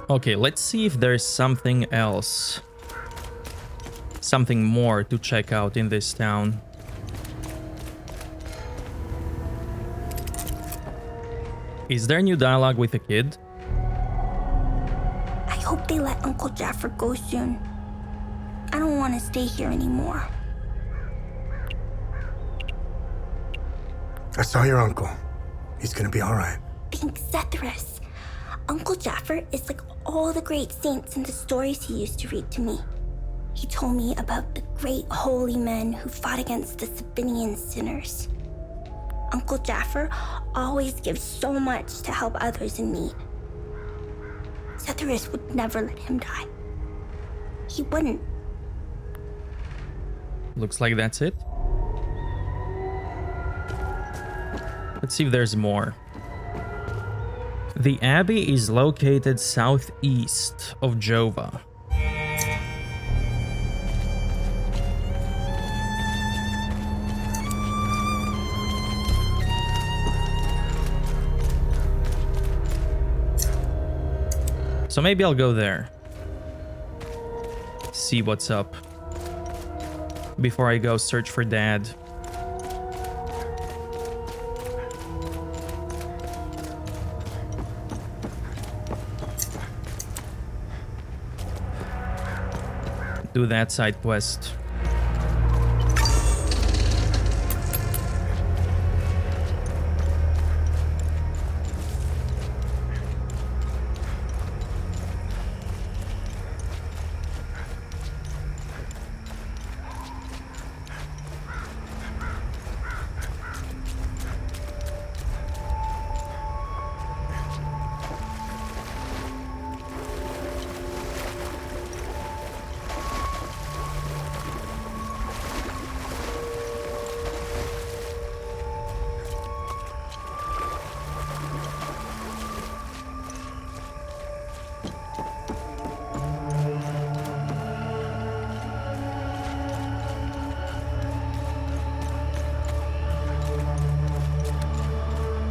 Okay, let's see if there's something else. Something more to check out in this town. Is there new dialogue with the kid? I hope they let Uncle Jaffer go soon. I don't want to stay here anymore. I saw your uncle. He's gonna be all right. Thanks, Zethyrus. Uncle Jaffer is like all the great saints in the stories he used to read to me. He told me about the great holy men who fought against the Sabinian sinners. Uncle Jaffer always gives so much to help others in need. Zethyrus would never let him die. He wouldn't. Looks like that's it. Let's see if there's more. The abbey is located southeast of Jova. So maybe I'll go there. See what's up. Before I go search for Dad. Do that side quest.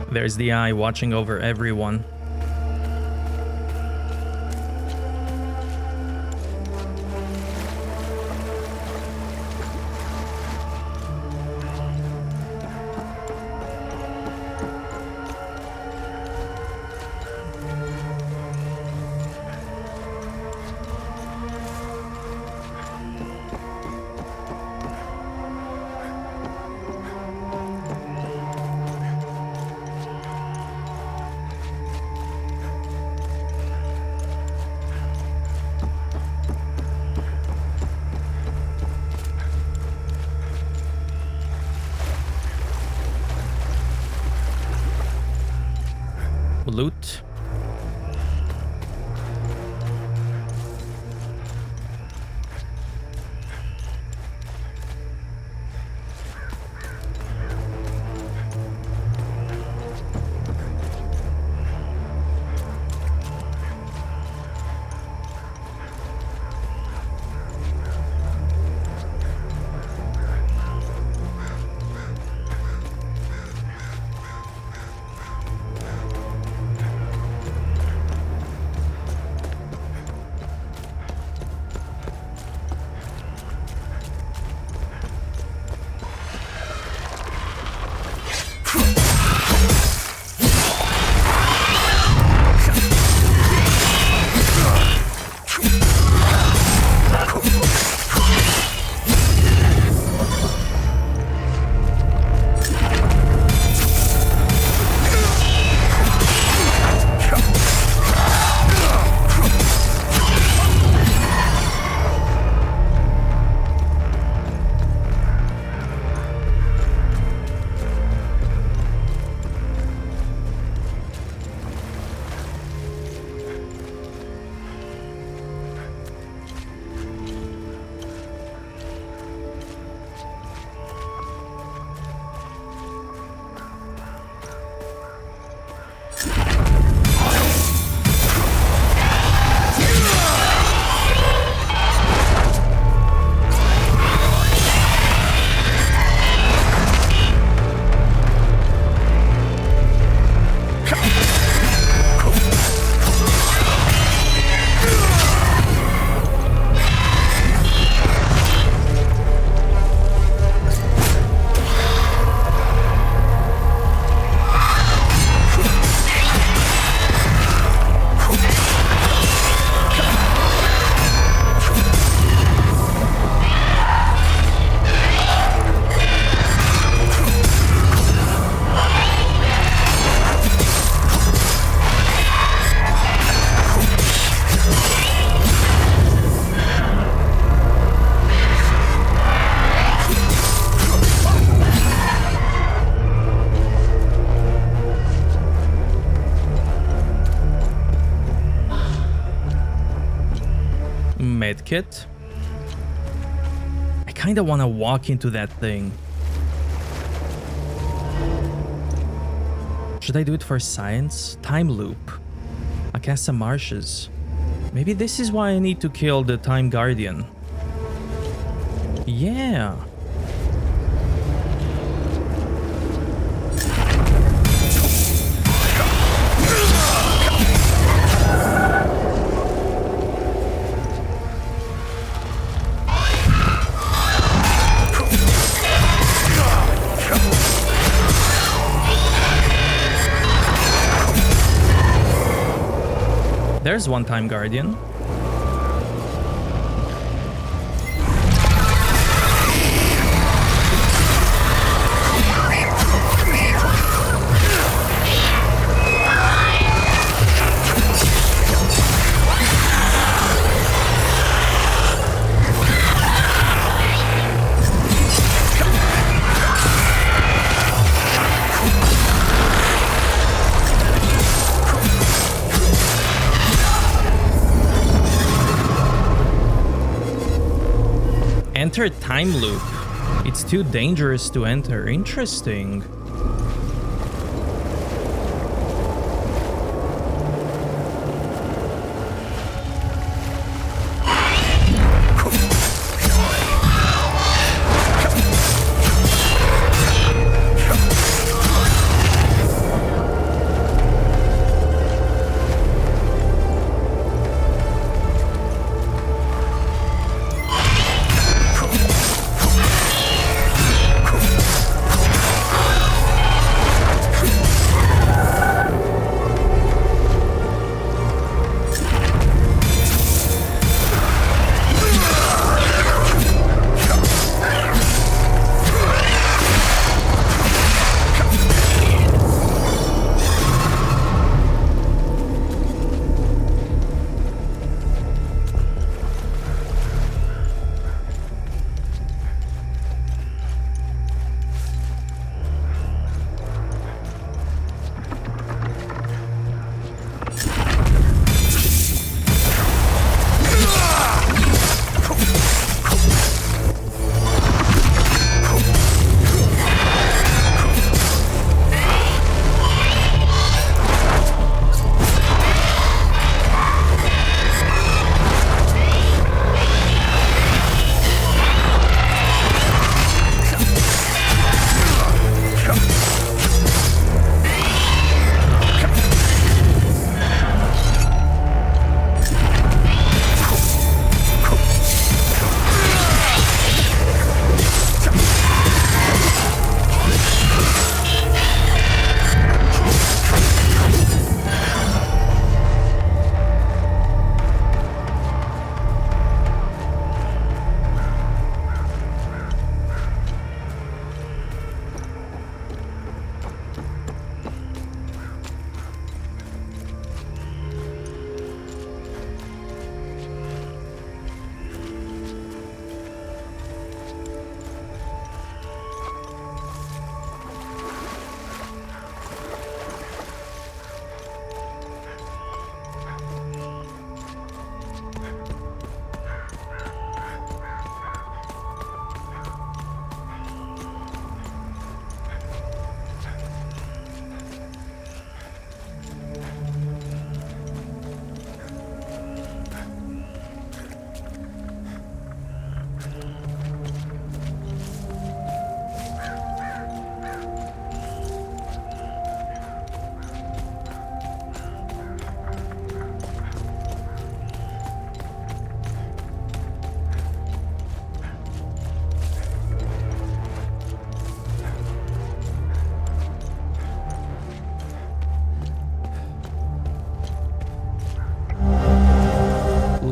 There's the eye watching over everyone. Loot. medkit. I kind of want to walk into that thing. Should I do it for science? Time loop. Akasa Marshes. Maybe this is why I need to kill the Time Guardian. Yeah. There's one Time Guardian. Enter time loop. It's too dangerous to enter. Interesting.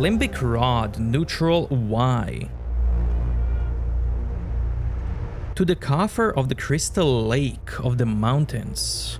Limbic Rod, neutral Y. To the coffer of the Crystal Lake of the Mountains.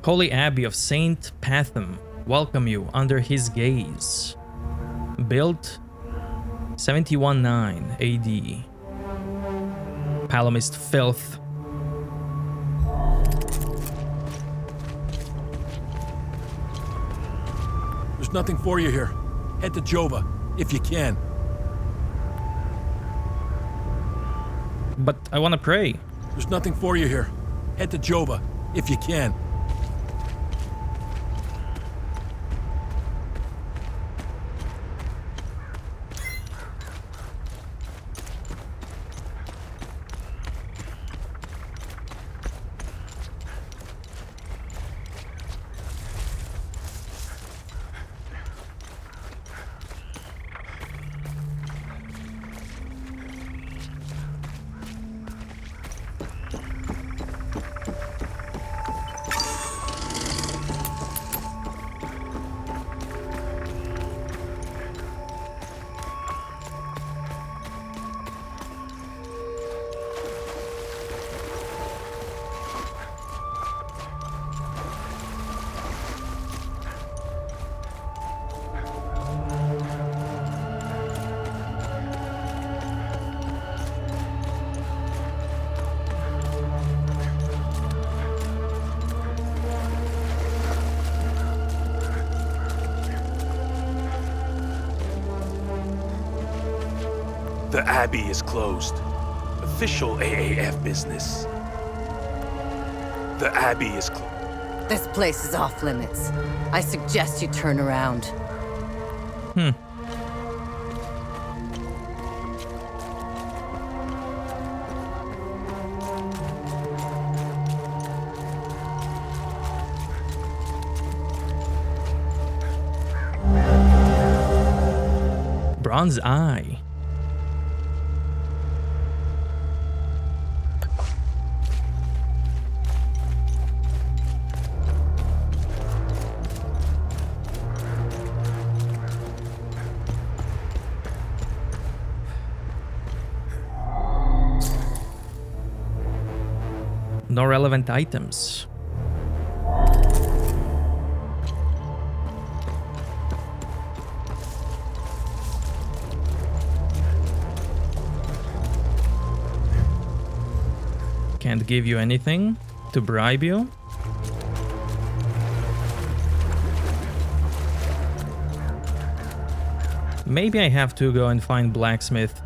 Holy Abbey of Saint Pathum, welcome you under his gaze. Built 719 AD. Palomist filth. There's nothing for you here. Head to Jova, if you can. But I want to pray. There's nothing for you here. Head to Jova, if you can. The Abbey is closed. Official AAF business. The Abbey is closed. This place is off limits. I suggest you turn around. Bronze Eye. No relevant items. Can't give you anything to bribe you. Maybe I have to go and find blacksmith.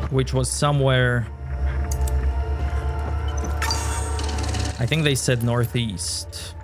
Which was somewhere... I think they said northeast.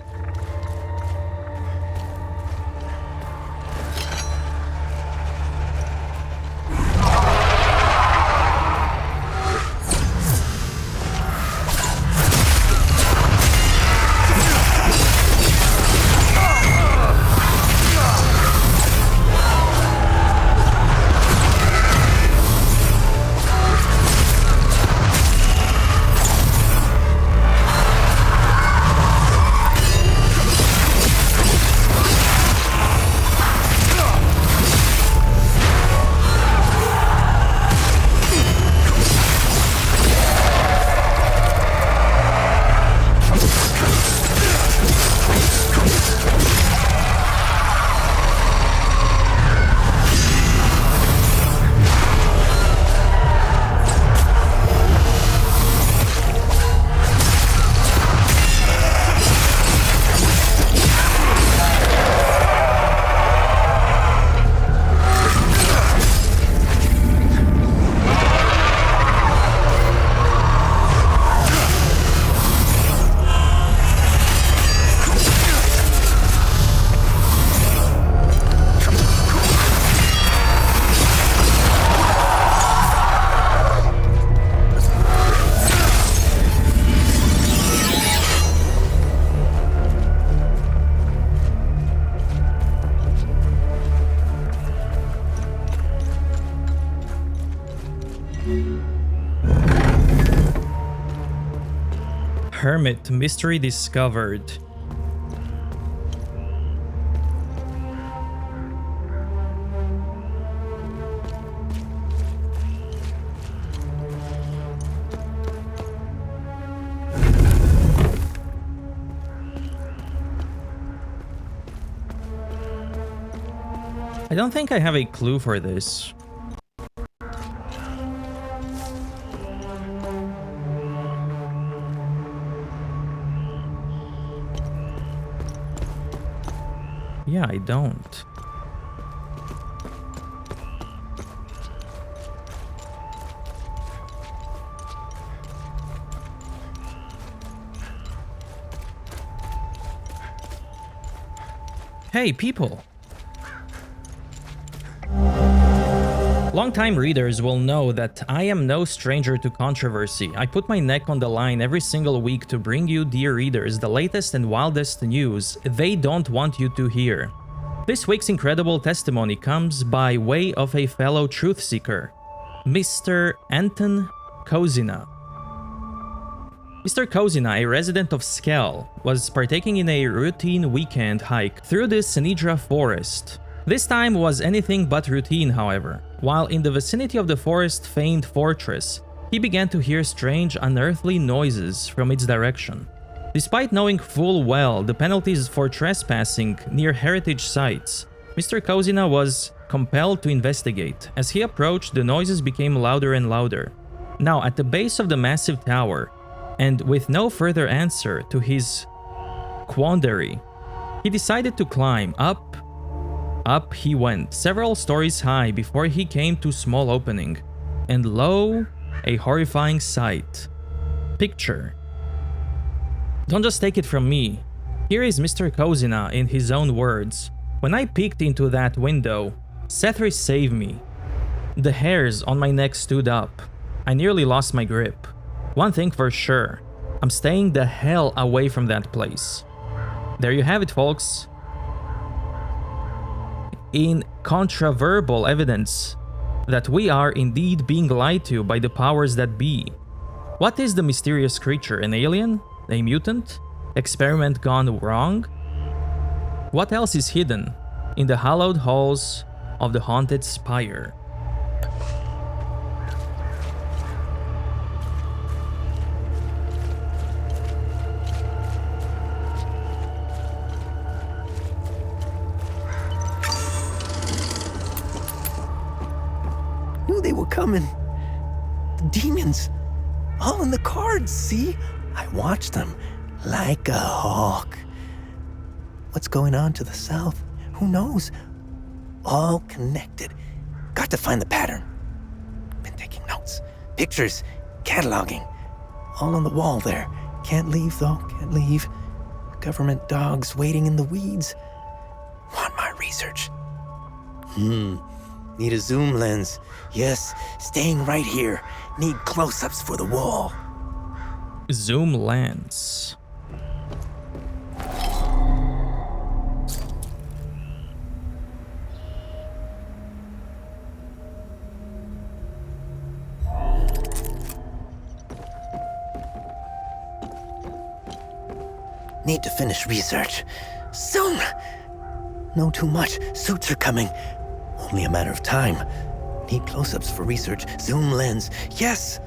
Hermit mystery discovered. I don't think I have a clue for this. Yeah, I don't. Hey, people! Longtime readers will know that I am no stranger to controversy. I put my neck on the line every single week to bring you, dear readers, the latest and wildest news they don't want you to hear. This week's incredible testimony comes by way of a fellow truth seeker, Mr. Anton Kozina. Mr. Kozina, a resident of Skell, was partaking in a routine weekend hike through the Senidra forest. This time was anything but routine, however. While in the vicinity of the forest-famed fortress, he began to hear strange, unearthly noises from its direction. Despite knowing full well the penalties for trespassing near heritage sites, Mr. Kozina was compelled to investigate. As he approached, the noises became louder and louder. Now, at the base of the massive tower, and with no further answer to his quandary, he decided to climb up. Up he went, several stories high before he came to a small opening. And lo, a horrifying sight. Picture. Don't just take it from me. Here is Mr. Kozina in his own words. When I peeked into that window, Sethri saved me. The hairs on my neck stood up. I nearly lost my grip. One thing for sure, I'm staying the hell away from that place. There you have it, folks. Incontrovertible evidence that we are indeed being lied to by the powers that be. What is the mysterious creature? An alien? A mutant? Experiment gone wrong? What else is hidden in the hallowed halls of the haunted spire? Knew they were coming. The demons. All in the cards, see? I watched them like a hawk. What's going on to the south? Who knows? All connected. Got to find the pattern. Been taking notes, pictures, cataloging. All on the wall there. Can't leave though, can't leave. Government dogs waiting in the weeds. Want my research. Need a zoom lens. Yes, staying right here. Need close-ups for the wall. Zoom lens. Need to finish research. Soon! Know too much. Suits are coming. Only a matter of time. Need close-ups for research. Zoom lens. Yes!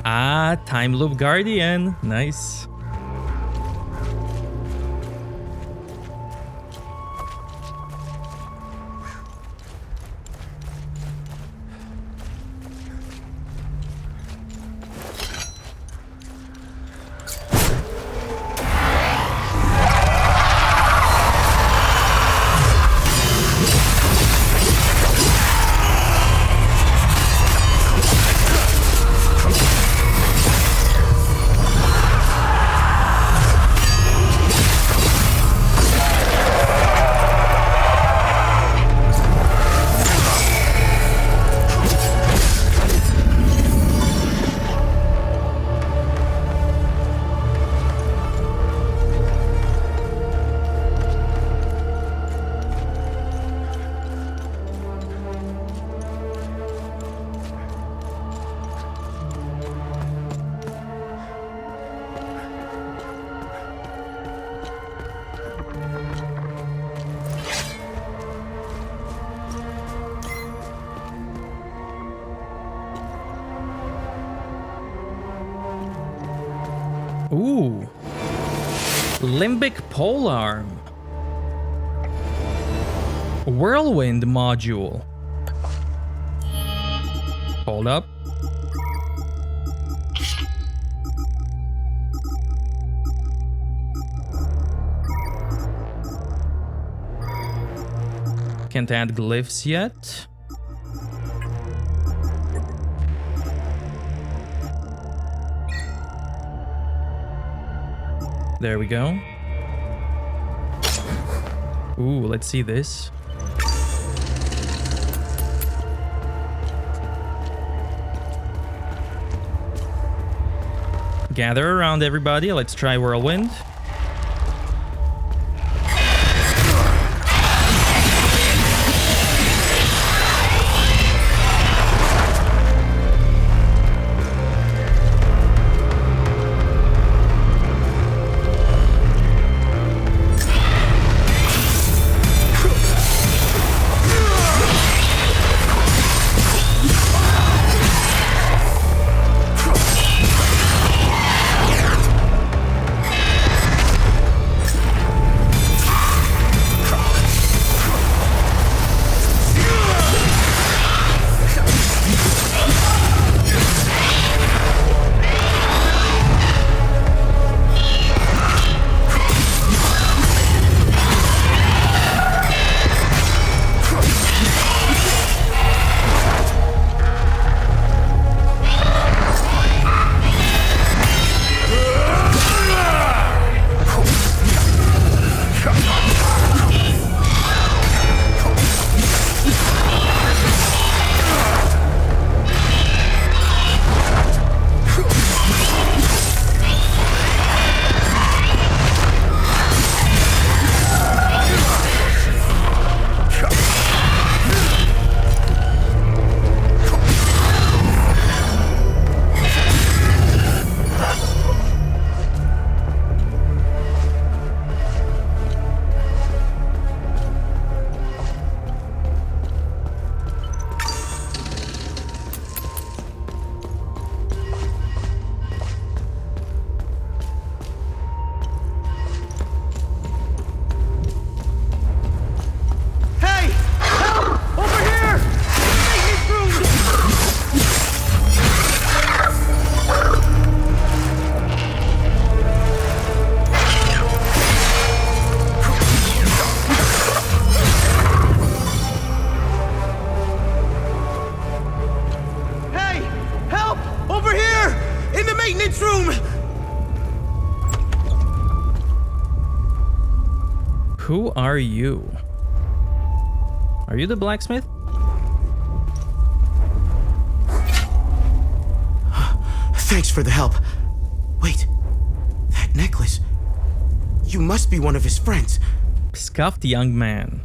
Ah, time loop guardian. Nice. Ooh. Limbic polearm. Whirlwind module. Hold up. Can't add glyphs yet. There we go. Ooh, let's see this. Gather around, everybody. Let's try Whirlwind. Who are you? Are you the blacksmith? Thanks for the help. Wait, that necklace. You must be one of his friends. Scuffed young man.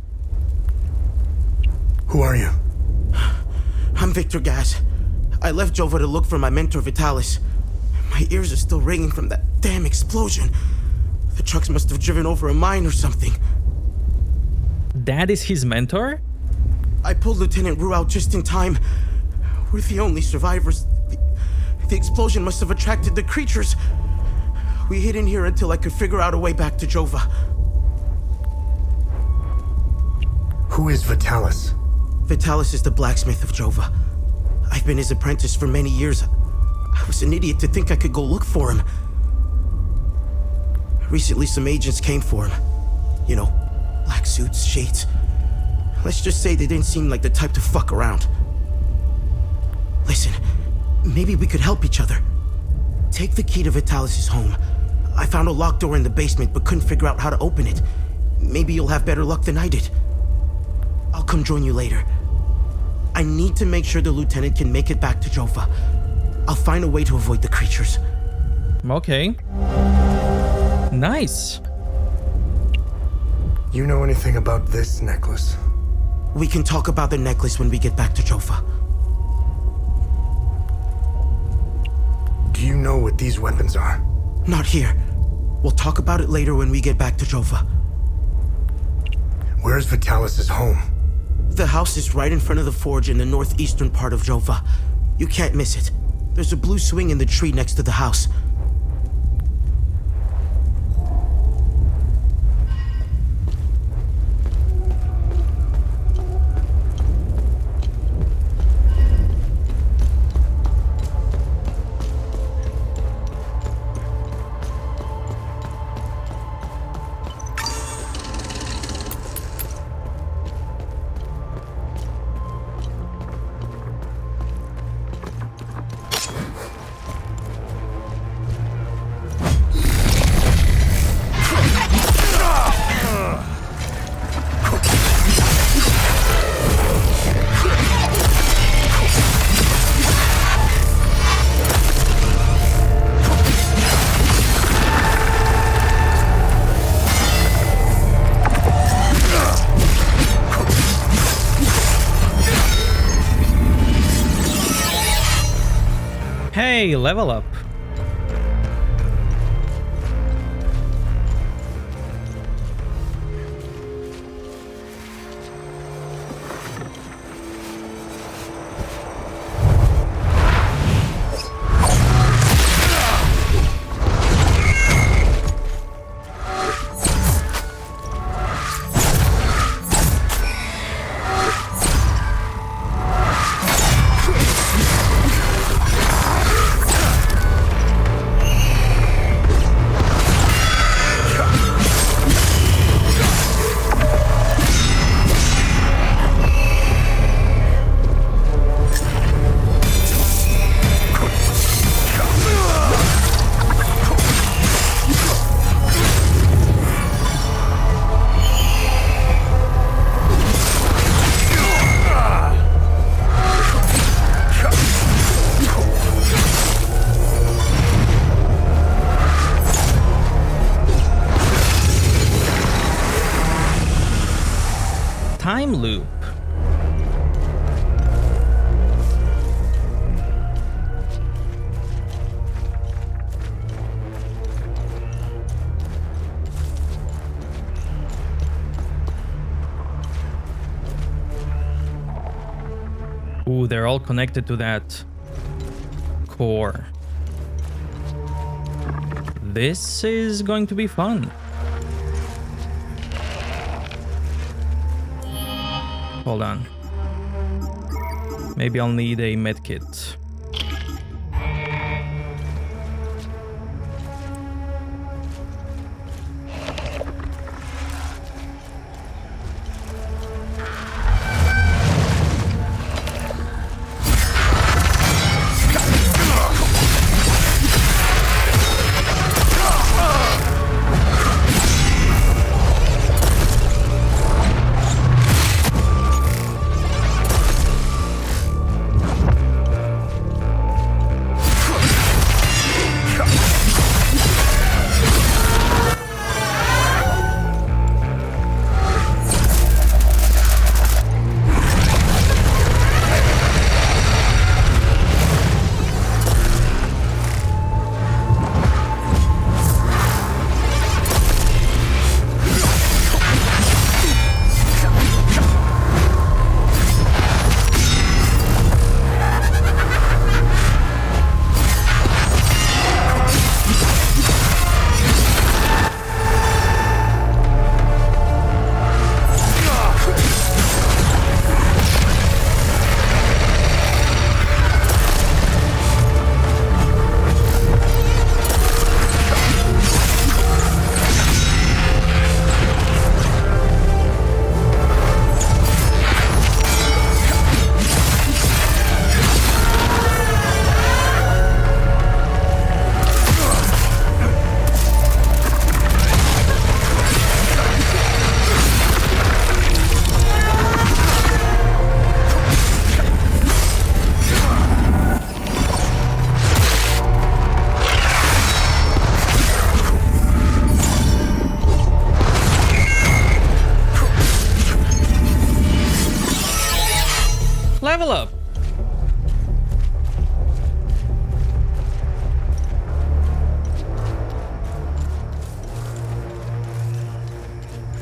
Who are you? I'm Victor Gaz. I left Jova to look for my mentor Vitalis. My ears are still ringing from that damn explosion. The trucks must have driven over a mine or something. That is his mentor? I pulled Lieutenant Rue out just in time. We're the only survivors. The explosion must have attracted the creatures. We hid in here until I could figure out a way back to Jova. Who is Vitalis? Vitalis is the blacksmith of Jova. I've been his apprentice for many years. I was an idiot to think I could go look for him. Recently, some agents came for him. You know, black suits, shades. Let's just say they didn't seem like the type to fuck around. Listen, maybe we could help each other. Take the key to Vitalis' home. I found a locked door in the basement but couldn't figure out how to open it. Maybe you'll have better luck than I did. I'll come join you later. I need to make sure the lieutenant can make it back to Jova. I'll find a way to avoid the creatures. Okay. Nice. You know anything about this necklace? We can talk about the necklace when we get back to Jova. Do you know what these weapons are? Not here. We'll talk about it later when we get back to Jova. Where's Vitalis' home? The house is right in front of the forge in the northeastern part of Jova. You can't miss it. There's a blue swing in the tree next to the house. Hey, level up. Time loop. Ooh, they're all connected to that core. This is going to be fun. Hold on. Maybe I'll need a medkit.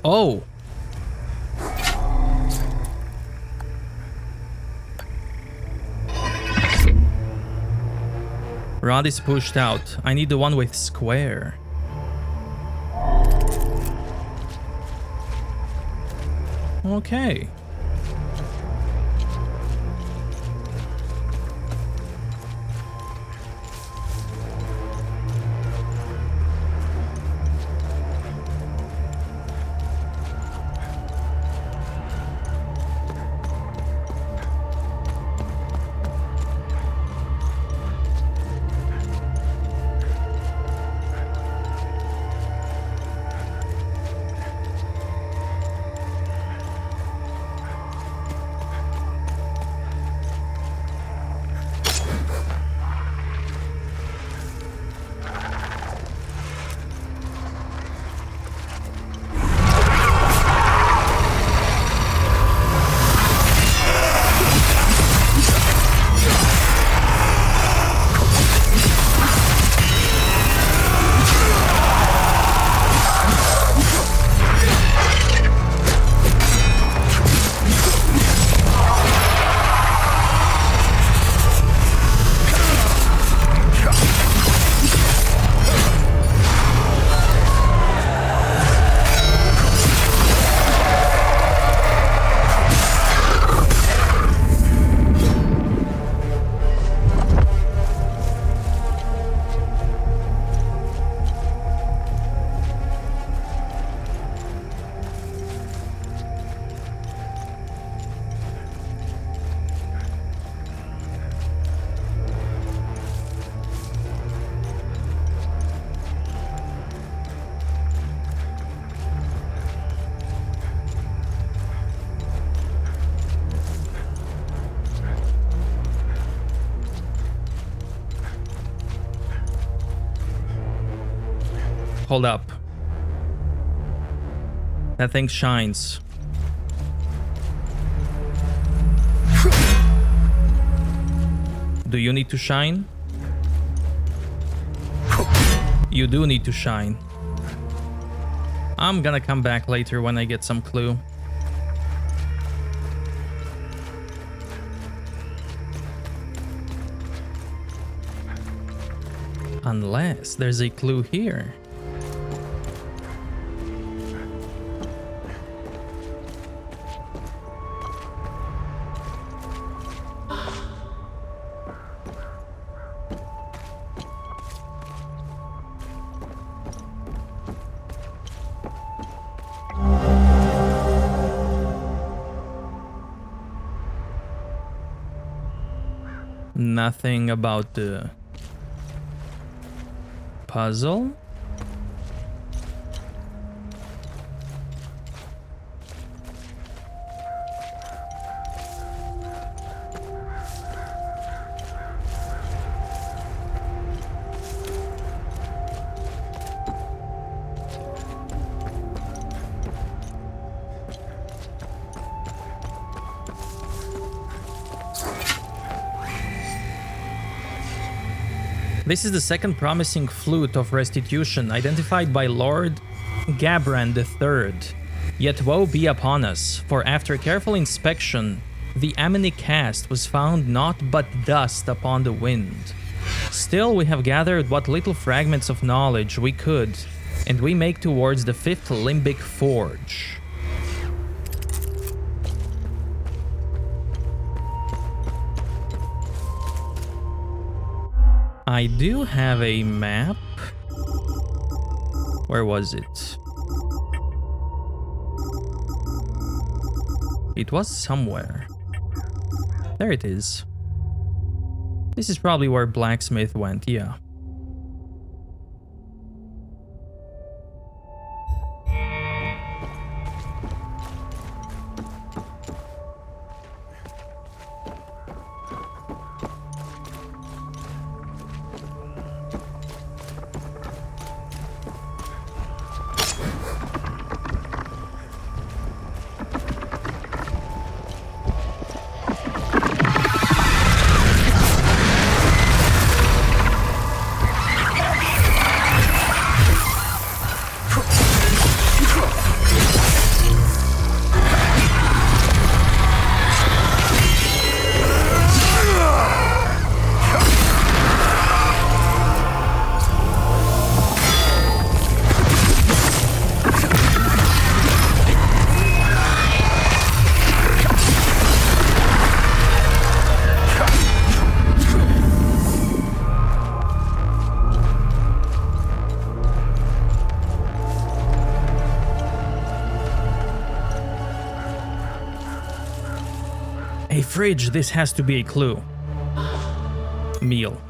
Oh! Rod is pushed out. I need the one with square. Okay. Hold up. That thing shines. Do you need to shine? You do need to shine. I'm gonna come back later when I get some clue. Unless there's a clue here. Nothing about the puzzle? This is the second promising flute of restitution identified by Lord Gabran III. Yet woe be upon us, for after careful inspection, the Amini cast was found naught but dust upon the wind. Still, we have gathered what little fragments of knowledge we could, and we make towards the 5th Limbic Forge. I do have a map. Where was it? It was somewhere. There it is. This is probably where Blacksmith went, yeah. Hey, fridge, this has to be a clue. Meal.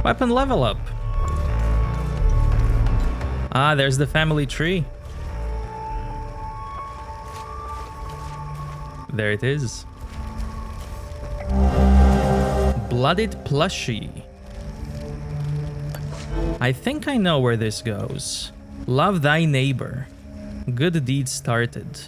Weapon level up. Ah, there's the family tree. There it is. Blooded plushie. I think I know where this goes. Love thy neighbor. Good deed started.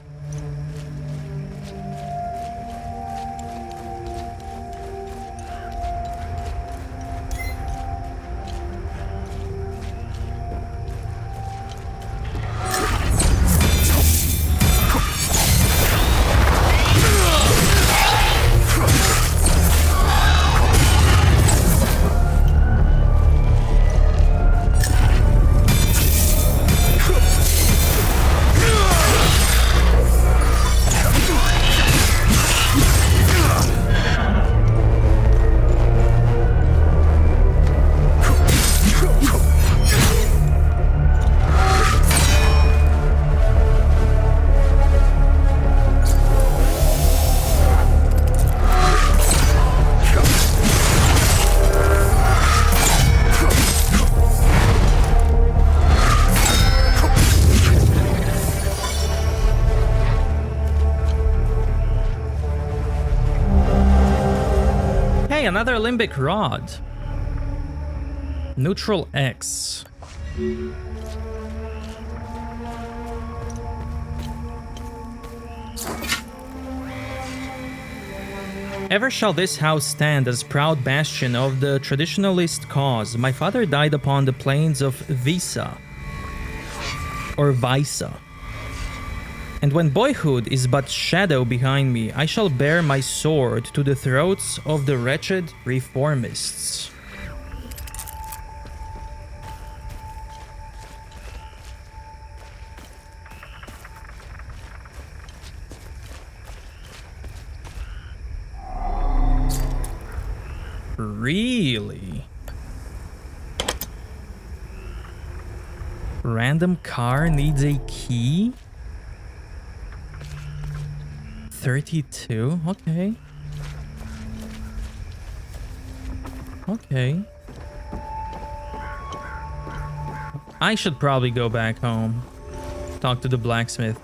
Another limbic rod. Neutral X. Ever shall this house stand as proud bastion of the traditionalist cause. My father died upon the plains of Visa, or Visa. And when boyhood is but shadow behind me, I shall bear my sword to the throats of the wretched reformists. Really? Random car needs a key? 32? Okay. Okay. I should probably go back home. Talk to the blacksmith.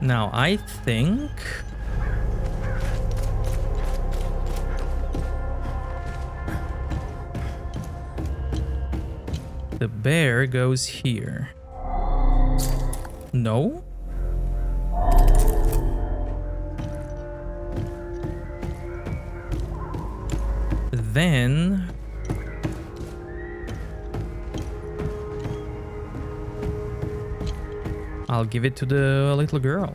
Now, I think... the bear goes here. No? Then... I'll give it to the little girl.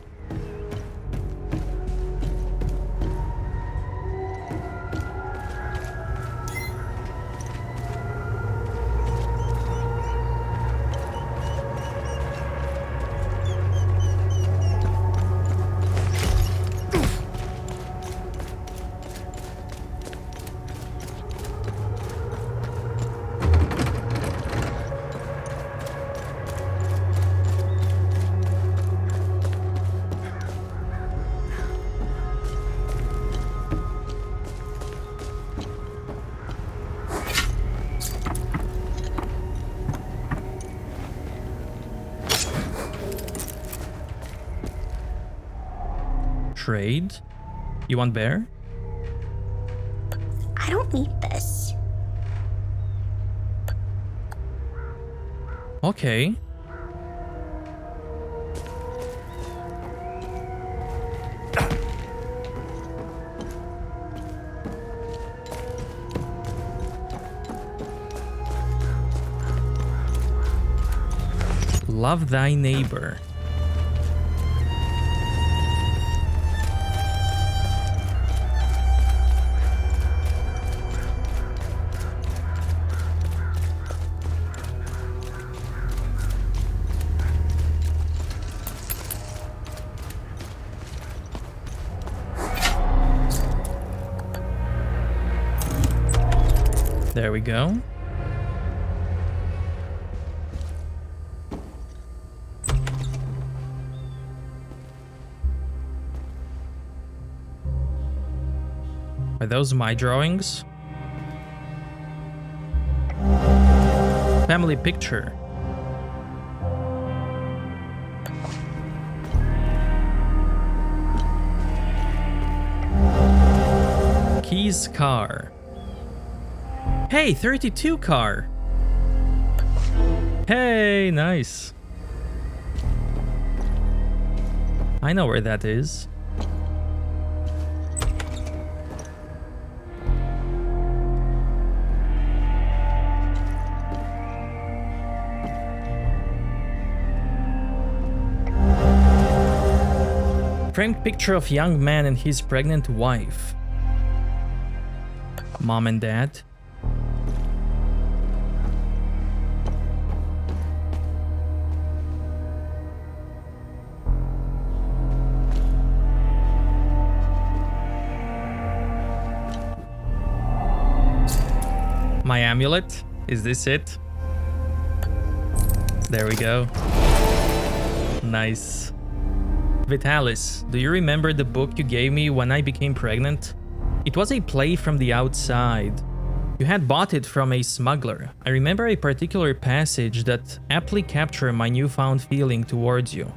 Trade? You want bear? I don't need this. Okay. Love thy neighbor. There we go. Are those my drawings? Family picture. Keys car. Hey, 32 car. Hey, nice. I know where that is. Framed picture of young man and his pregnant wife. Mom and dad. My amulet? Is this it? There we go. Nice. Vitalis, do you remember the book you gave me when I became pregnant? It was a play from the outside. You had bought it from a smuggler. I remember a particular passage that aptly captured my newfound feeling towards you.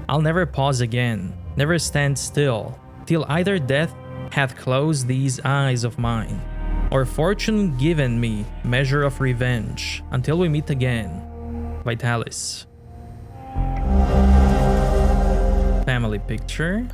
I'll never pause again, never stand still, till either death hath closed these eyes of mine, or fortune given me measure of revenge, until we meet again. Vitalis. Family picture.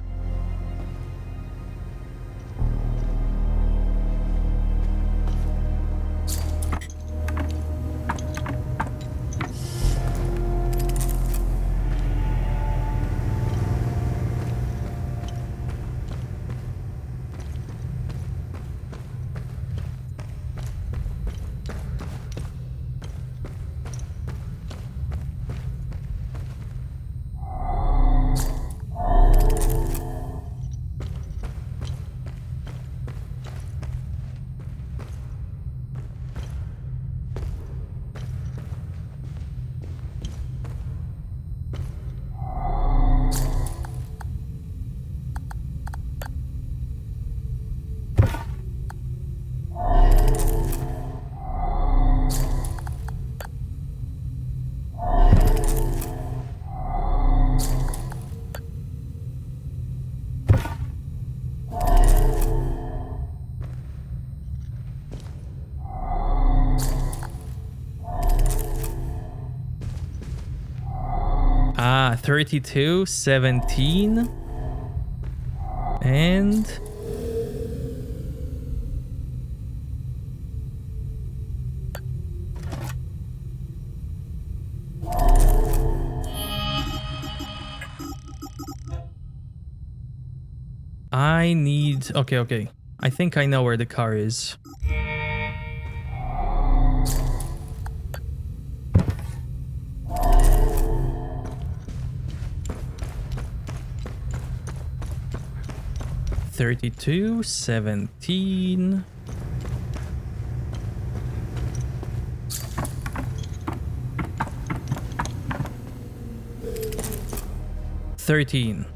32, 17, and... I need... Okay. I think I know where the car is. $32, 17... $13.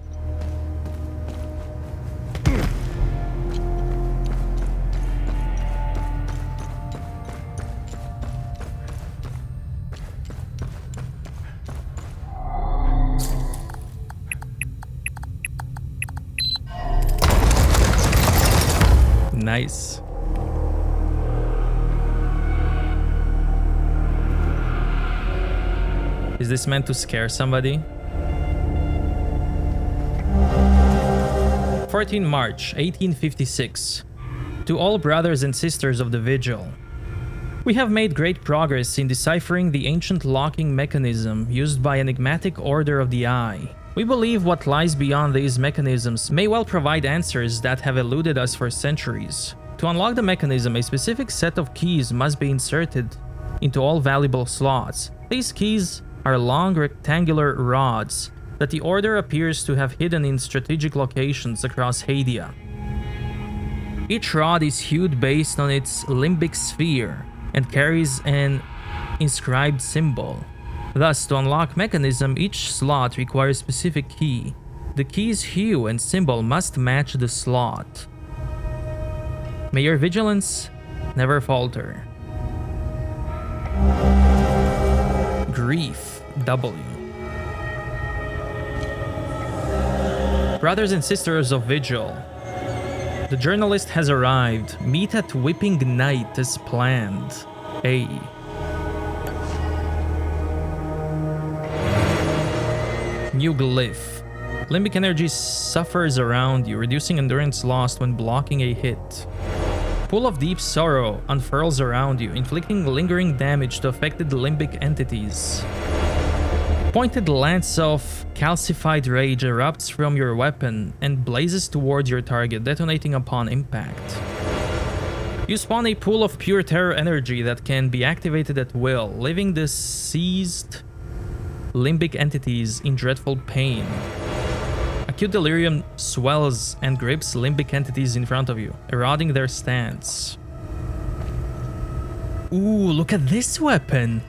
Nice. Is this meant to scare somebody? 14 March 1856. To all brothers and sisters of the Vigil. We have made great progress in deciphering the ancient locking mechanism used by enigmatic Order of the Eye. We believe what lies beyond these mechanisms may well provide answers that have eluded us for centuries. To unlock the mechanism, a specific set of keys must be inserted into all valuable slots. These keys are long rectangular rods that the Order appears to have hidden in strategic locations across Hadia. Each rod is hewed based on its limbic sphere and carries an inscribed symbol. Thus, to unlock mechanism, each slot requires a specific key. The key's hue and symbol must match the slot. May your vigilance never falter. Grief, W. Brothers and sisters of Vigil, the journalist has arrived. Meet at Whipping Night as planned. A. New glyph. Limbic energy suffers around you, reducing endurance lost when blocking a hit. Pool of deep sorrow unfurls around you, inflicting lingering damage to affected limbic entities. Pointed lance of calcified rage erupts from your weapon and blazes towards your target, detonating upon impact. You spawn a pool of pure terror energy that can be activated at will, leaving the seized limbic entities in dreadful pain. Acute delirium swells and grips limbic entities in front of you, eroding their stance. Ooh, look at this weapon!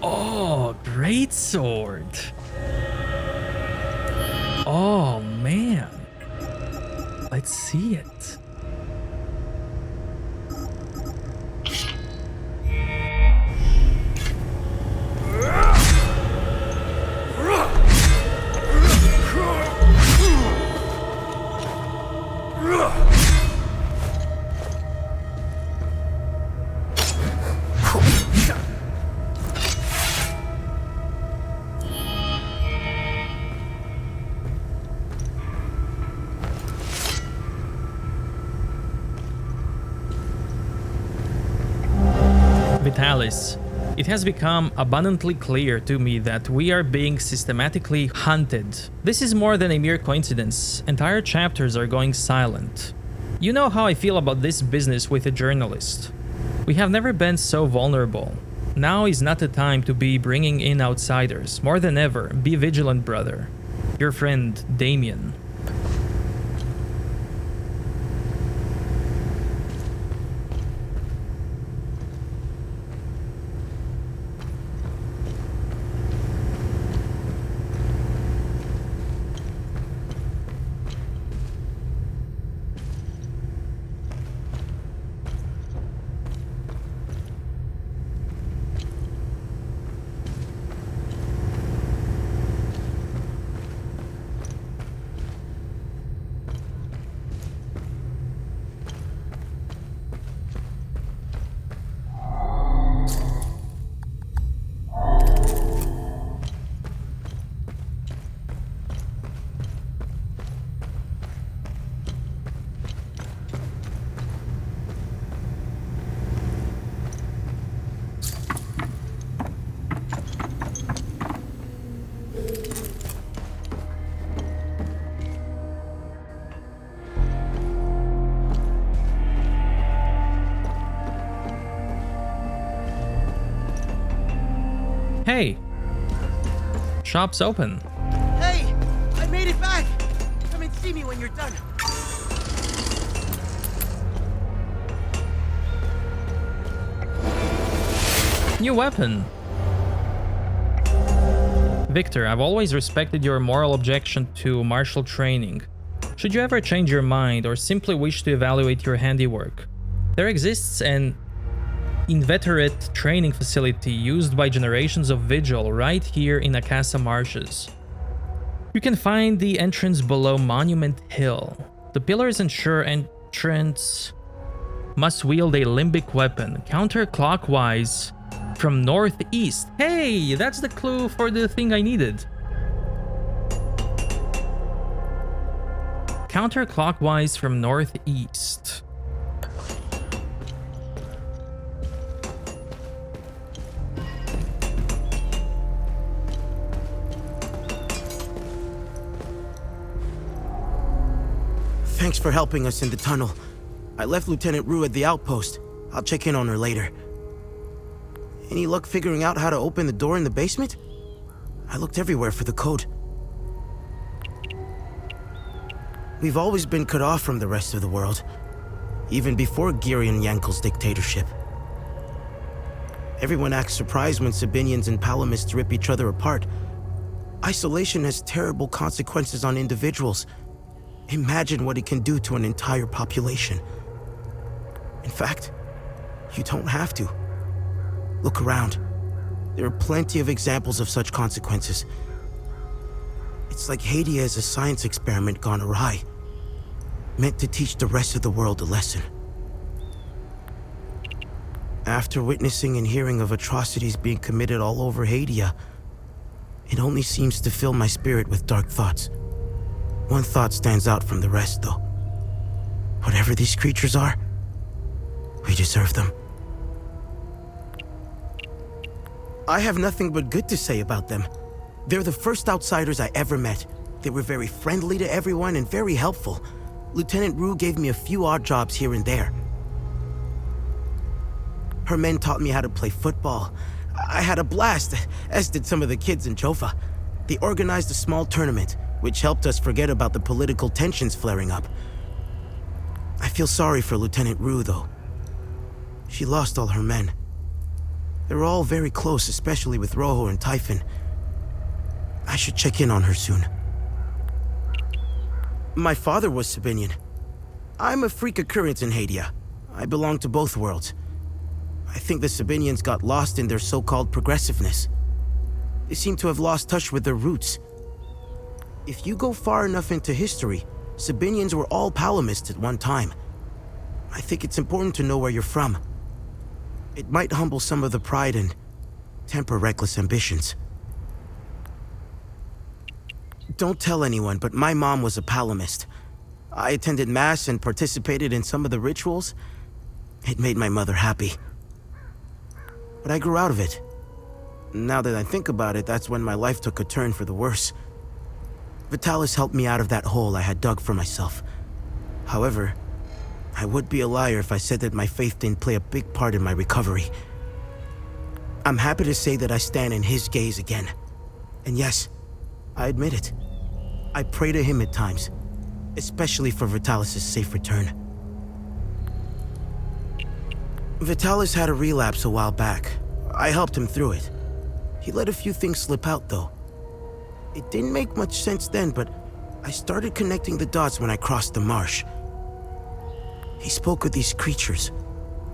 Oh, great sword! Oh man! Let's see it. Vitalis, it has become abundantly clear to me that we are being systematically hunted. This is more than a mere coincidence. Entire chapters are going silent. You know how I feel about this business with a journalist. We have never been so vulnerable. Now is not the time to be bringing in outsiders. More than ever, be vigilant, brother. Your friend, Damien. Hey! Shop's open. Hey! I made it back! Come and see me when you're done. New weapon. Victor, I've always respected your moral objection to martial training. Should you ever change your mind or simply wish to evaluate your handiwork, there exists an inveterate training facility used by generations of Vigil right here in Akasa Marshes. You can find the entrance below Monument Hill. The pillars ensure entrants must wield a limbic weapon counterclockwise from northeast. Hey, that's the clue for the thing I needed. Counterclockwise from northeast. Thanks for helping us in the tunnel. I left Lieutenant Rue at the outpost. I'll check in on her later. Any luck figuring out how to open the door in the basement? I looked everywhere for the code. We've always been cut off from the rest of the world, even before Girion Yankel's dictatorship. Everyone acts surprised when Sabinians and Palamists rip each other apart. Isolation has terrible consequences on individuals. Imagine what it can do to an entire population. In fact, you don't have to. Look around. There are plenty of examples of such consequences. It's like Hadia is a science experiment gone awry, meant to teach the rest of the world a lesson. After witnessing and hearing of atrocities being committed all over Hadia, it only seems to fill my spirit with dark thoughts. One thought stands out from the rest, though. Whatever these creatures are, we deserve them. I have nothing but good to say about them. They're the first outsiders I ever met. They were very friendly to everyone and very helpful. Lieutenant Rue gave me a few odd jobs here and there. Her men taught me how to play football. I had a blast, as did some of the kids in Jofa. They organized a small tournament, which helped us forget about the political tensions flaring up. I feel sorry for Lieutenant Rue, though. She lost all her men. They were all very close, especially with Rojo and Typhon. I should check in on her soon. My father was Sabinian. I'm a freak occurrence in Hadia. I belong to both worlds. I think the Sabinians got lost in their so-called progressiveness. They seem to have lost touch with their roots. If you go far enough into history, Sabinians were all Palamists at one time. I think it's important to know where you're from. It might humble some of the pride and temper reckless ambitions. Don't tell anyone, but my mom was a Palamist. I attended Mass and participated in some of the rituals. It made my mother happy. But I grew out of it. Now that I think about it, that's when my life took a turn for the worse. Vitalis helped me out of that hole I had dug for myself. However, I would be a liar if I said that my faith didn't play a big part in my recovery. I'm happy to say that I stand in his gaze again. And yes, I admit it. I pray to him at times, especially for Vitalis' safe return. Vitalis had a relapse a while back. I helped him through it. He let a few things slip out, though. It didn't make much sense then, but I started connecting the dots when I crossed the marsh. He spoke of these creatures.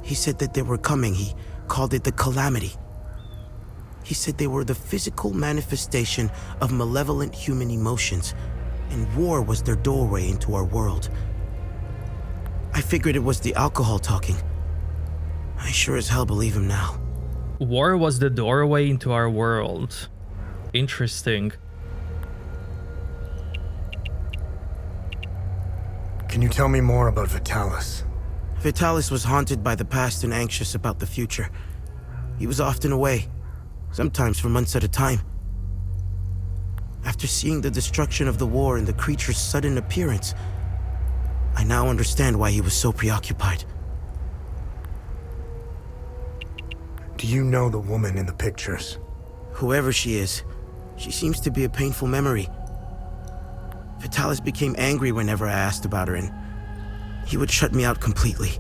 He said that they were coming. He called it the calamity. He said they were the physical manifestation of malevolent human emotions, and war was their doorway into our world. I figured it was the alcohol talking. I sure as hell believe him now. War was the doorway into our world. Interesting. Can you tell me more about Vitalis? Vitalis was haunted by the past and anxious about the future. He was often away, sometimes for months at a time. After seeing the destruction of the war and the creature's sudden appearance, I now understand why he was so preoccupied. Do you know the woman in the pictures? Whoever she is, she seems to be a painful memory. Vitalis became angry whenever I asked about her, and he would shut me out completely.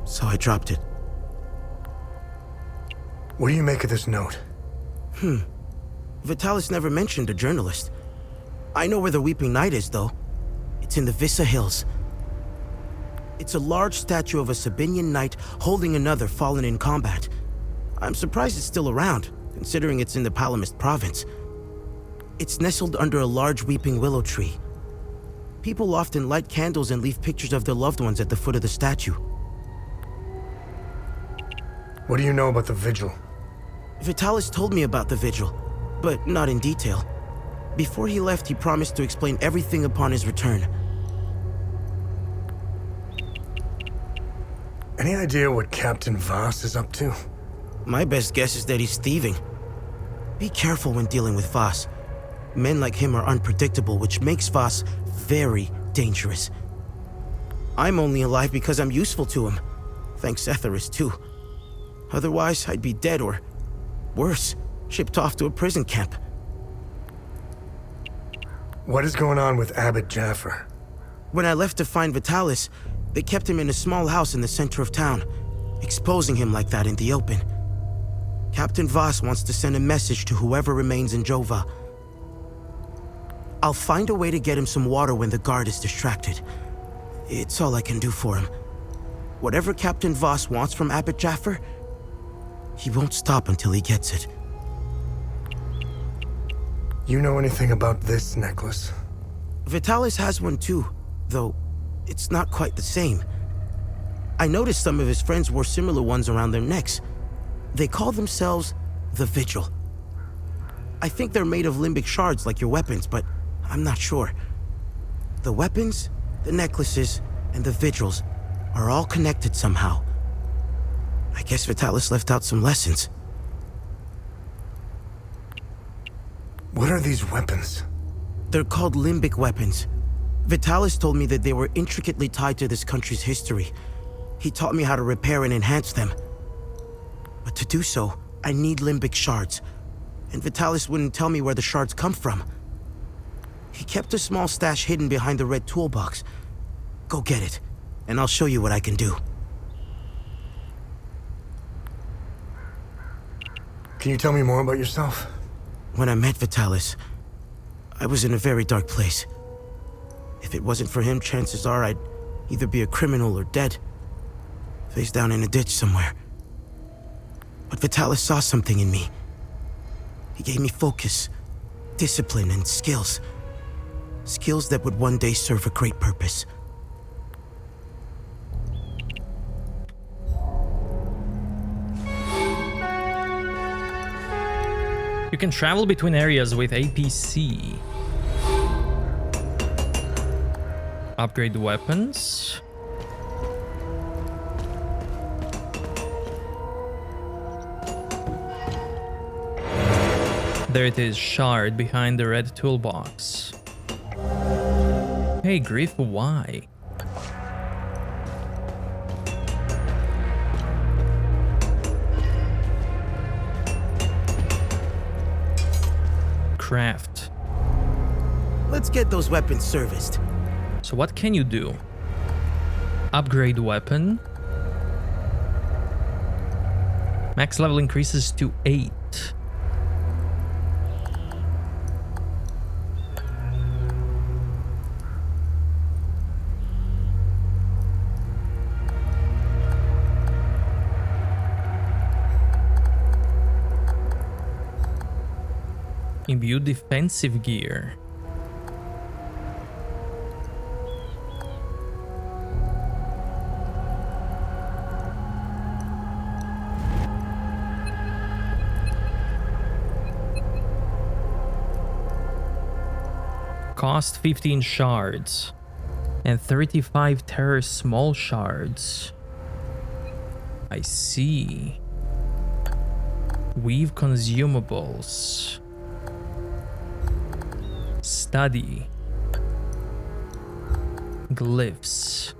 So I dropped it. What do you make of this note? Vitalis never mentioned a journalist. I know where the Weeping Knight is, though. It's in the Vissa Hills. It's a large statue of a Sabinian knight holding another fallen in combat. I'm surprised it's still around, considering it's in the Palamist province. It's nestled under a large weeping willow tree. People often light candles and leave pictures of their loved ones at the foot of the statue. What do you know about the vigil? Vitalis told me about the vigil, but not in detail. Before he left, he promised to explain everything upon his return. Any idea what Captain Voss is up to? My best guess is that he's thieving. Be careful when dealing with Voss. Men like him are unpredictable, which makes Voss very dangerous. I'm only alive because I'm useful to him. Thanks Etheris, too. Otherwise, I'd be dead or, worse, shipped off to a prison camp. What is going on with Abbot Jaffer? When I left to find Vitalis, they kept him in a small house in the center of town, exposing him like that in the open. Captain Voss wants to send a message to whoever remains in Jova. I'll find a way to get him some water when the guard is distracted. It's all I can do for him. Whatever Captain Voss wants from Abbot Jaffer, he won't stop until he gets it. You know anything about this necklace? Vitalis has one too, though it's not quite the same. I noticed some of his friends wore similar ones around their necks. They call themselves the Vigil. I think they're made of limbic shards like your weapons, but I'm not sure. The weapons, the necklaces, and the vigils are all connected somehow. I guess Vitalis left out some lessons. What are these weapons? They're called limbic weapons. Vitalis told me that they were intricately tied to this country's history. He taught me how to repair and enhance them. But to do so, I need limbic shards. And Vitalis wouldn't tell me where the shards come from. He kept a small stash hidden behind the red toolbox. Go get it, and I'll show you what I can do. Can you tell me more about yourself? When I met Vitalis, I was in a very dark place. If it wasn't for him, chances are I'd either be a criminal or dead, face down in a ditch somewhere. But Vitalis saw something in me. He gave me focus, discipline, and skills. Skills that would one day serve a great purpose. You can travel between areas with APC. Upgrade weapons. There it is, shard behind the red toolbox. Hey Griff, why? Craft. Let's get those weapons serviced. So what can you do? Upgrade weapon. Max level increases to 8. Imbue defensive gear. Cost 15 shards and 35 terror small shards. I see. Weave consumables. Study. Glyphs.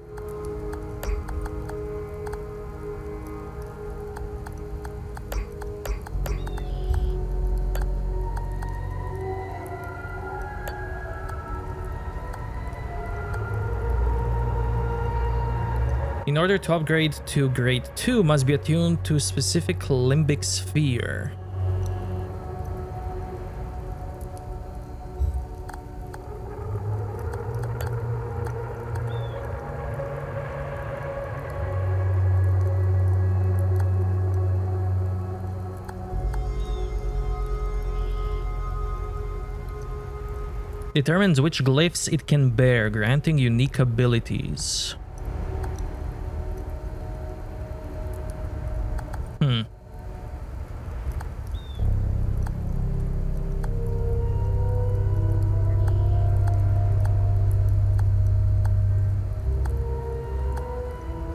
In order to upgrade to grade 2, must be attuned to specific limbic sphere. Determines which glyphs it can bear, granting unique abilities.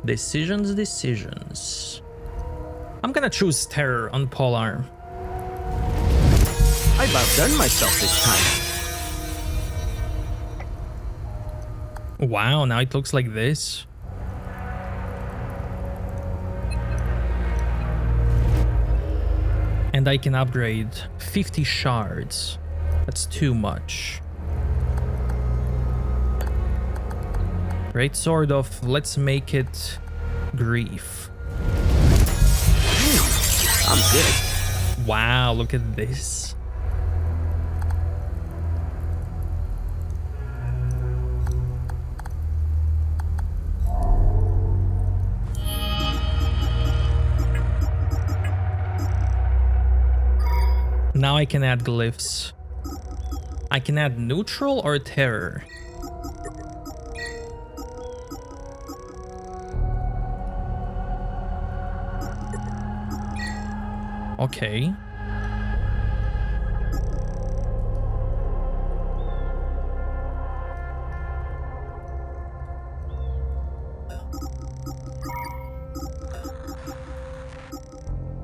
Decisions. I'm gonna choose Terror on Polar. I've outdone myself this time. Wow, now it looks like this. And I can upgrade 50 shards. That's too much. Great Sword of, let's make it Grief. I'm good. Wow, look at this. Now I can add glyphs. I can add neutral or terror. Okay.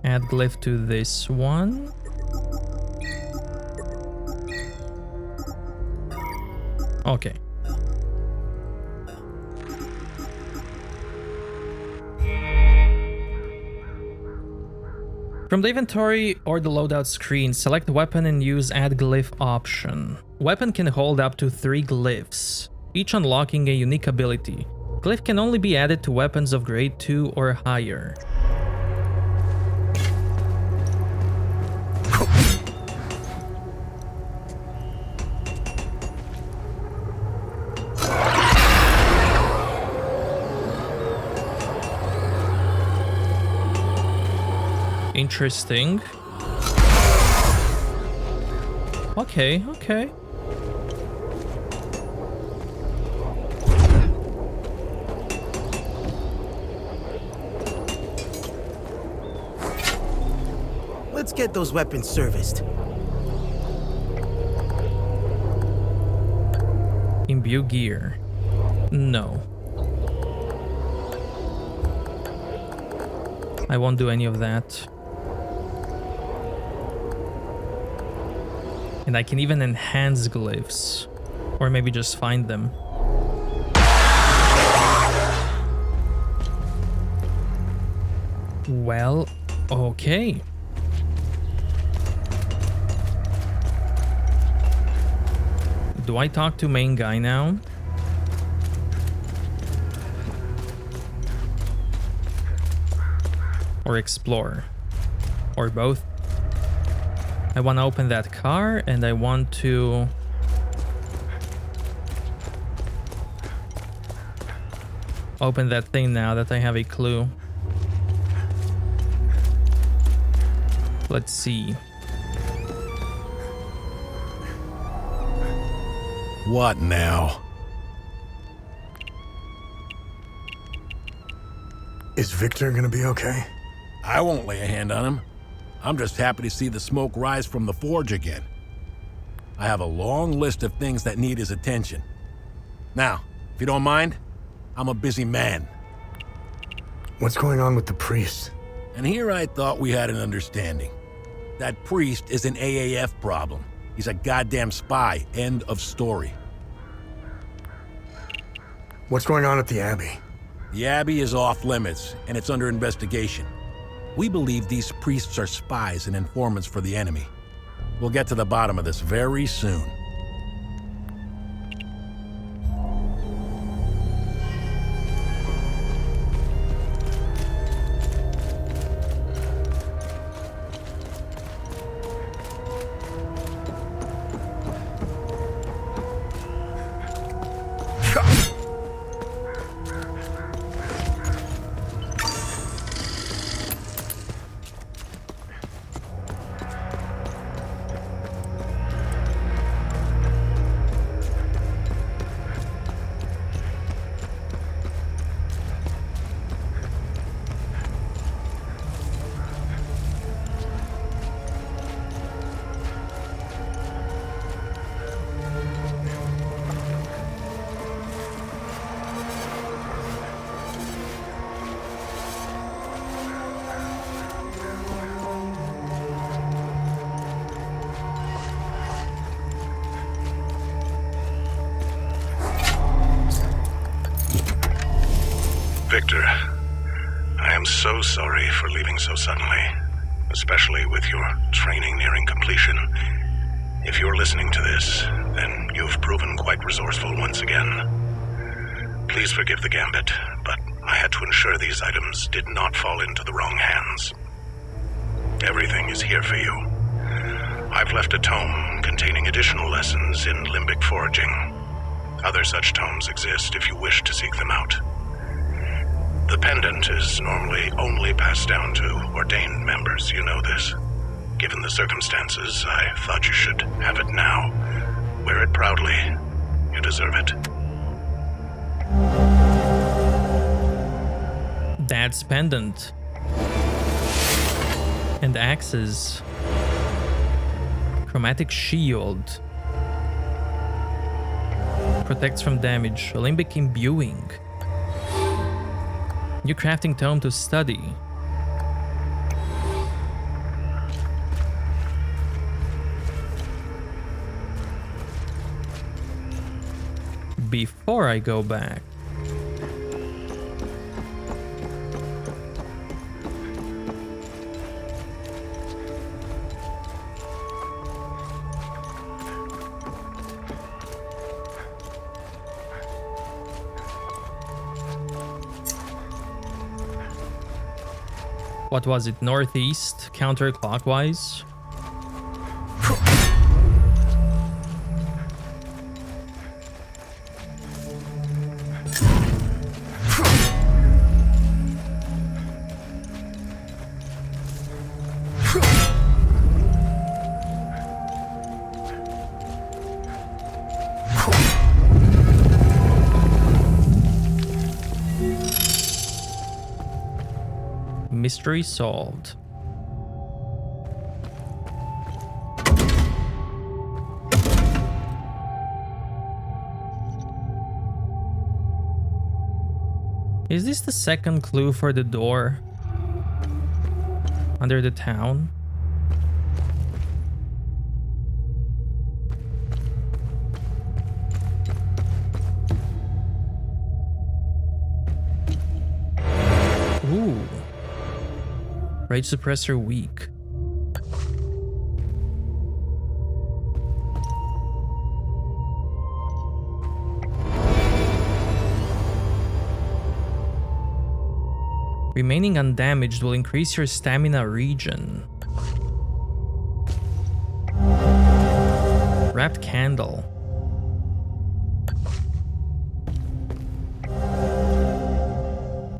Add glyph to this one. Okay. From the inventory or the loadout screen, select weapon and use add glyph option. Weapon can hold up to 3 glyphs, each unlocking a unique ability. Glyph can only be added to weapons of grade 2 or higher. Interesting. Okay, okay. Let's get those weapons serviced. Imbue gear. No. I won't do any of that. And I can even enhance glyphs. Or maybe just find them. Well, okay. Do I talk to main guy now? Or explore? Or both? I want to open that car and I want to... open that thing now that I have a clue. Let's see. What now? Is Victor gonna be okay? I won't lay a hand on him. I'm just happy to see the smoke rise from the forge again. I have a long list of things that need his attention. Now, if you don't mind, I'm a busy man. What's going on with the priest? And here I thought we had an understanding. That priest is an AAF problem. He's a goddamn spy. End of story. What's going on at the Abbey? The Abbey is off limits, and it's under investigation. We believe these priests are spies and informants for the enemy. We'll get to the bottom of this very soon. so sorry for leaving so suddenly, especially with your training nearing completion. If you're listening to this, then you've proven quite resourceful once again. Please forgive the gambit, but I had to ensure these items did not fall into the wrong hands. Everything is here for you. I've left a tome containing additional lessons in limbic foraging. Other such tomes exist if you wish to seek them out. The pendant is normally only passed down to ordained members, you know this. Given the circumstances, I thought you should have it now. Wear it proudly. You deserve it. Dad's pendant. And axes. Chromatic shield. Protects from damage. Limbic imbuing. New crafting tome to study. Before I go back. What was it? Northeast, counterclockwise? Mystery solved. Is this the second clue for the door under the town? Ooh. Rage suppressor weak. Remaining undamaged will increase your stamina regen. Wrapped candle.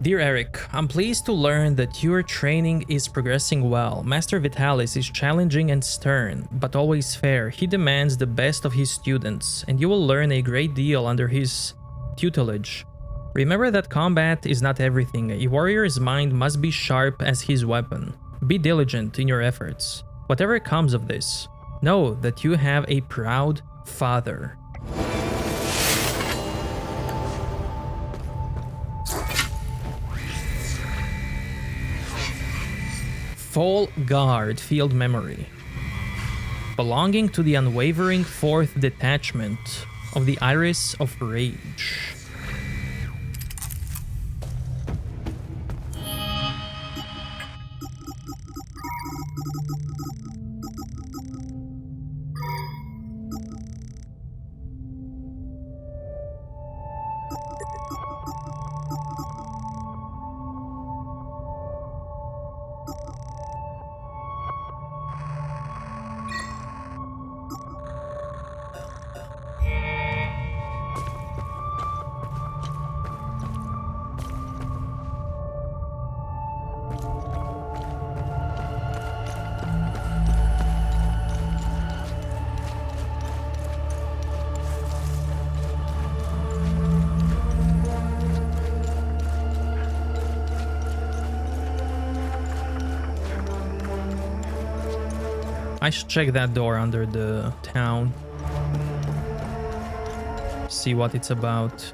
Dear Eric, I'm pleased to learn that your training is progressing well. Master Vitalis is challenging and stern, but always fair. He demands the best of his students, and you will learn a great deal under his tutelage. Remember that combat is not everything. A warrior's mind must be sharp as his weapon. Be diligent in your efforts. Whatever comes of this, know that you have a proud father. Full Guard Field Memory. Belonging to the unwavering 4th Detachment of the Iris of Rage. I should check that door under the town. See what it's about.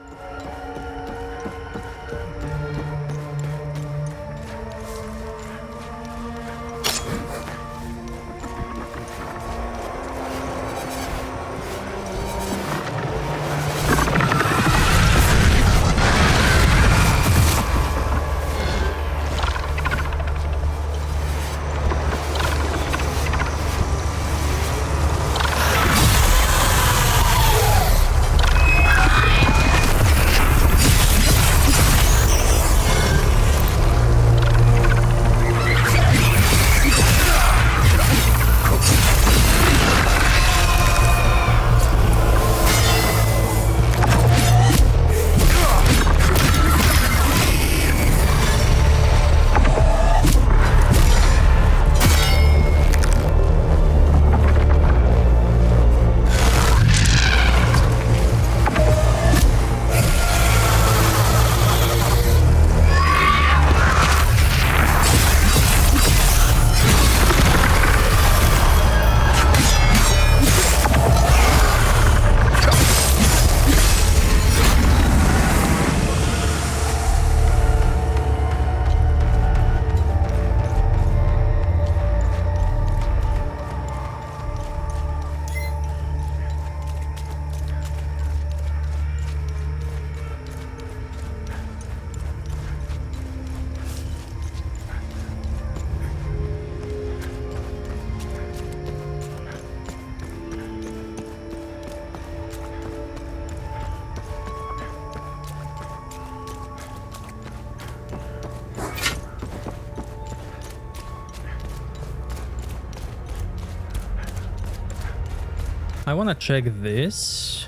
I want to check this.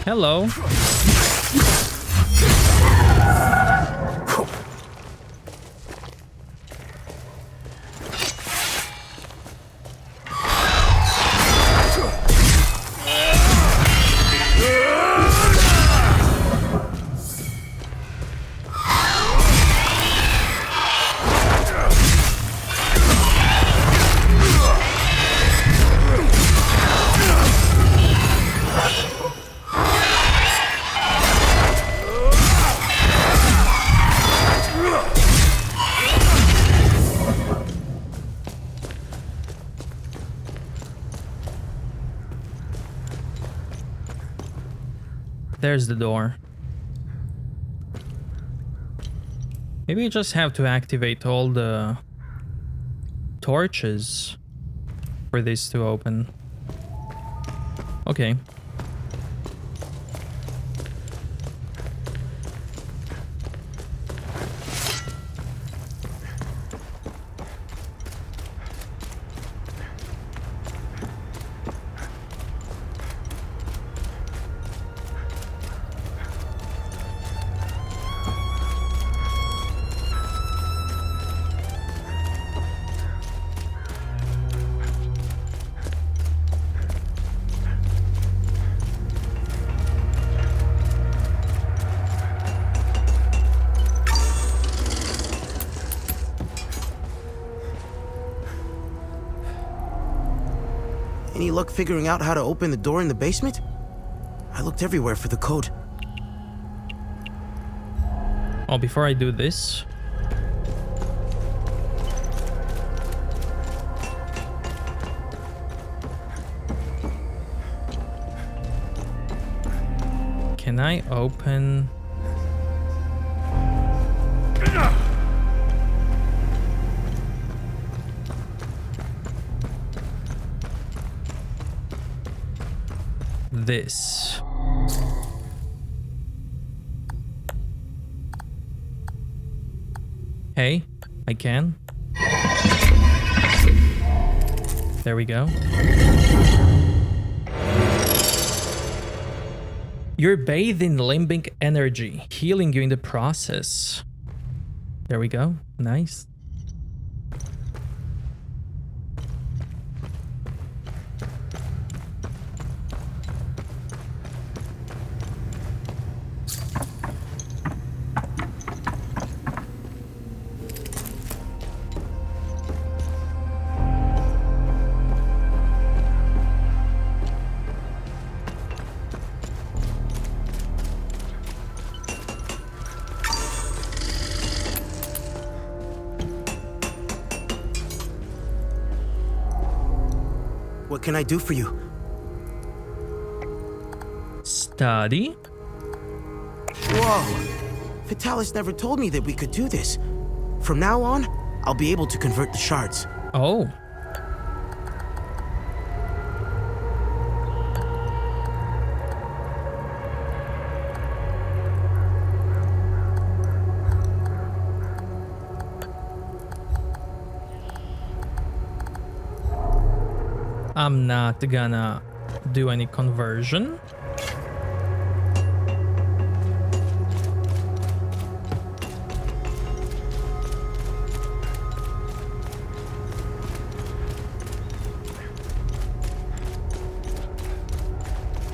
Hello. There's the door. Maybe you just have to activate all the torches for this to open. Okay. Any luck figuring out how to open the door in the basement? I looked everywhere for the code. Oh, before I do this. Can I open... this? Hey, I can. There we go. You're bathed in limbic energy, healing you in the process. There we go. Nice. What can I do for you? Study? Whoa! Vitalis never told me that we could do this. From now on, I'll be able to convert the shards. Oh. I'm not gonna do any conversion.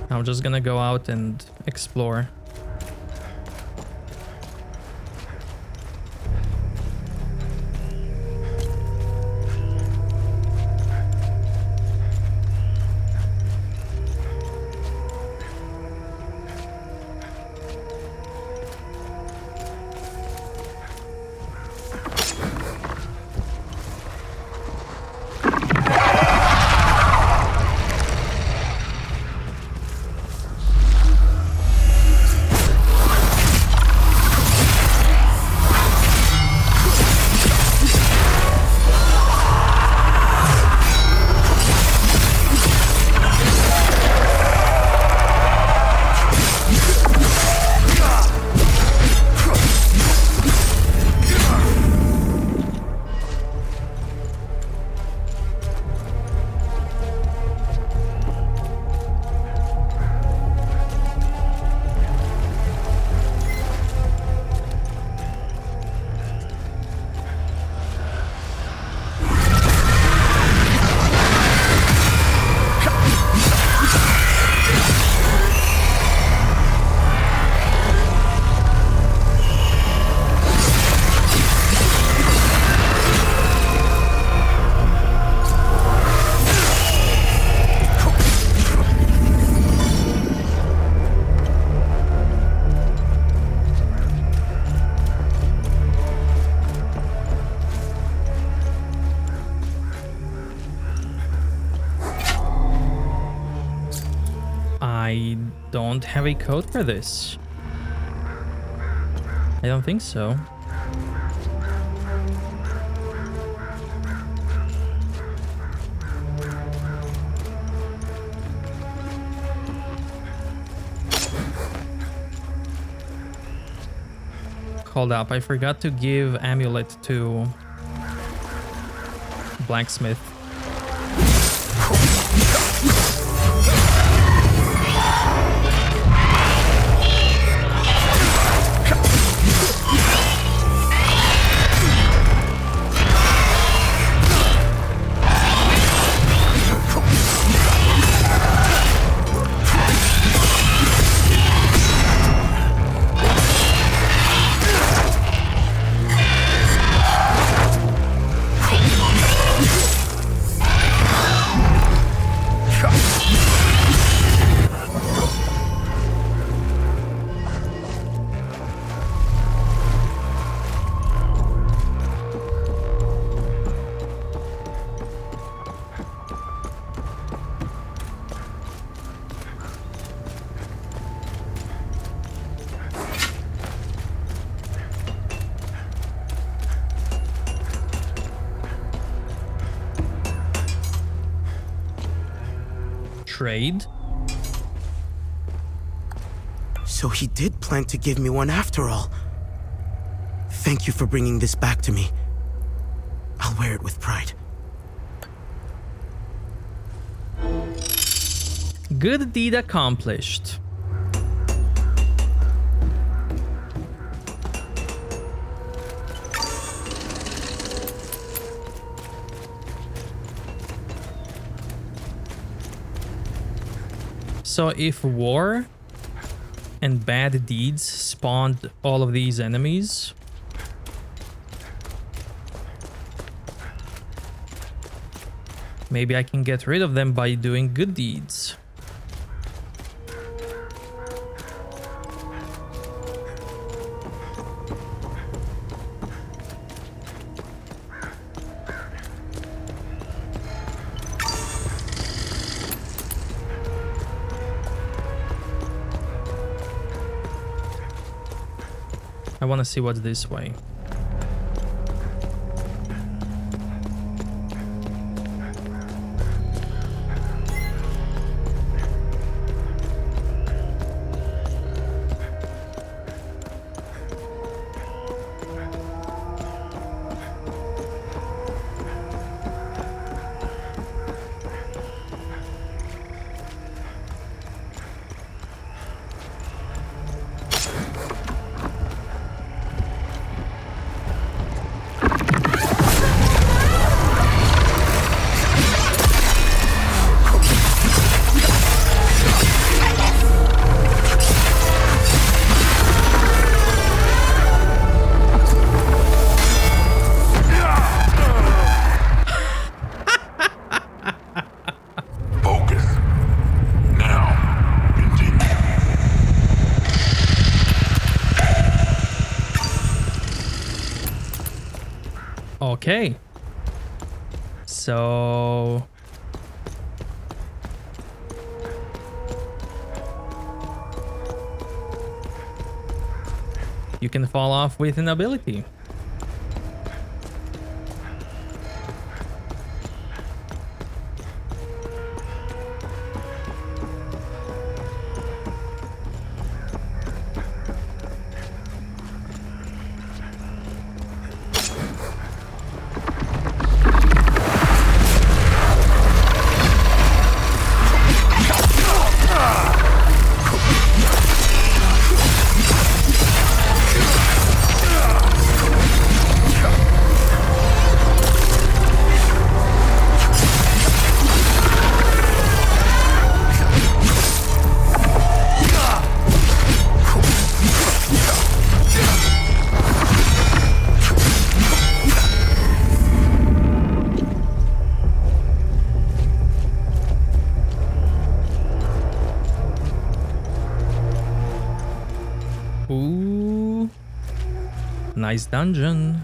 I'm just gonna go out and explore. I don't have a code for this. I don't think so. Hold up, I forgot to give amulet to blacksmith. Trade? So he did plan to give me one after all. Thank you for bringing this back to me. I'll wear it with pride. Good deed accomplished. So if war and bad deeds spawned all of these enemies, maybe I can get rid of them by doing good deeds. I want to see what's this way. Okay. So you can fall off with an ability. Ooh, nice dungeon.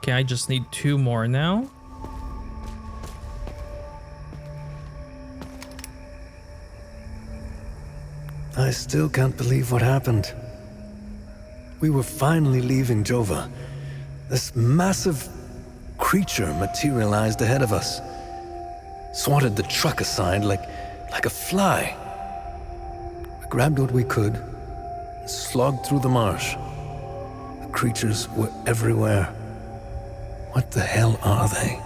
Okay, I just need 2 more now. I still can't believe what happened. We were finally leaving Jova. This massive creature materialized ahead of us, swatted the truck aside like a fly. We grabbed what we could and slogged through the marsh. The creatures were everywhere. What the hell are they?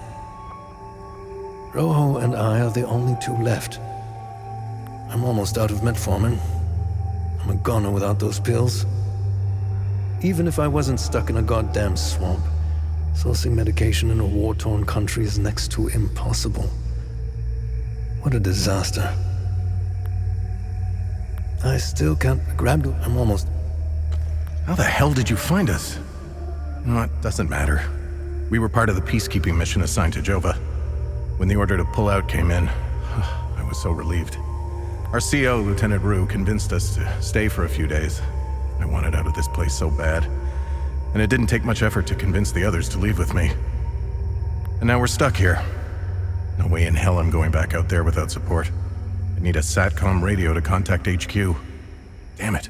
Rojo and I are the only 2 left. I'm almost out of metformin. I'm a goner without those pills. Even if I wasn't stuck in a goddamn swamp, sourcing medication in a war-torn country is next to impossible. What a disaster. I still can't grab it. I'm almost... How the hell did you find us? No, it doesn't matter. We were part of the peacekeeping mission assigned to Jova. When the order to pull out came in, I was so relieved. Our CO, Lieutenant Rue, convinced us to stay for a few days. I wanted out of this place so bad. And it didn't take much effort to convince the others to leave with me. And now we're stuck here. No way in hell I'm going back out there without support. I need a SATCOM radio to contact HQ. Damn it.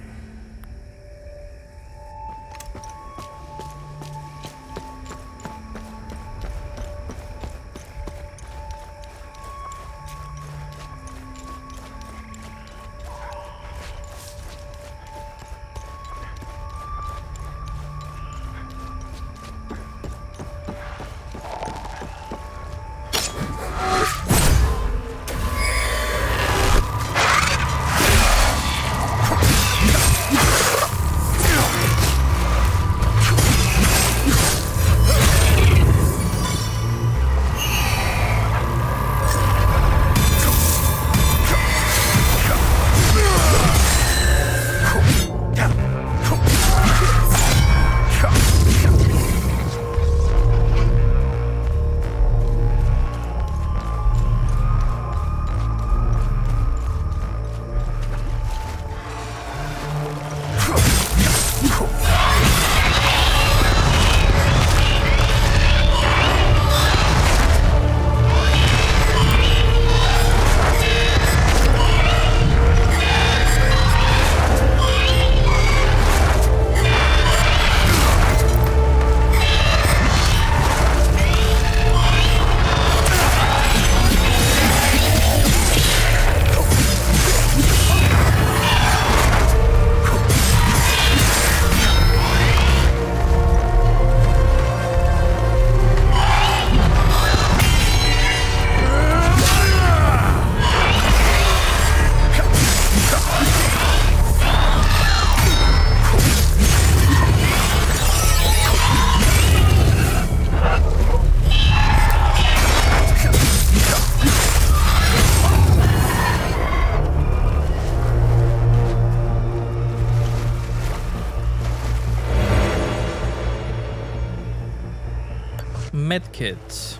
Medkit.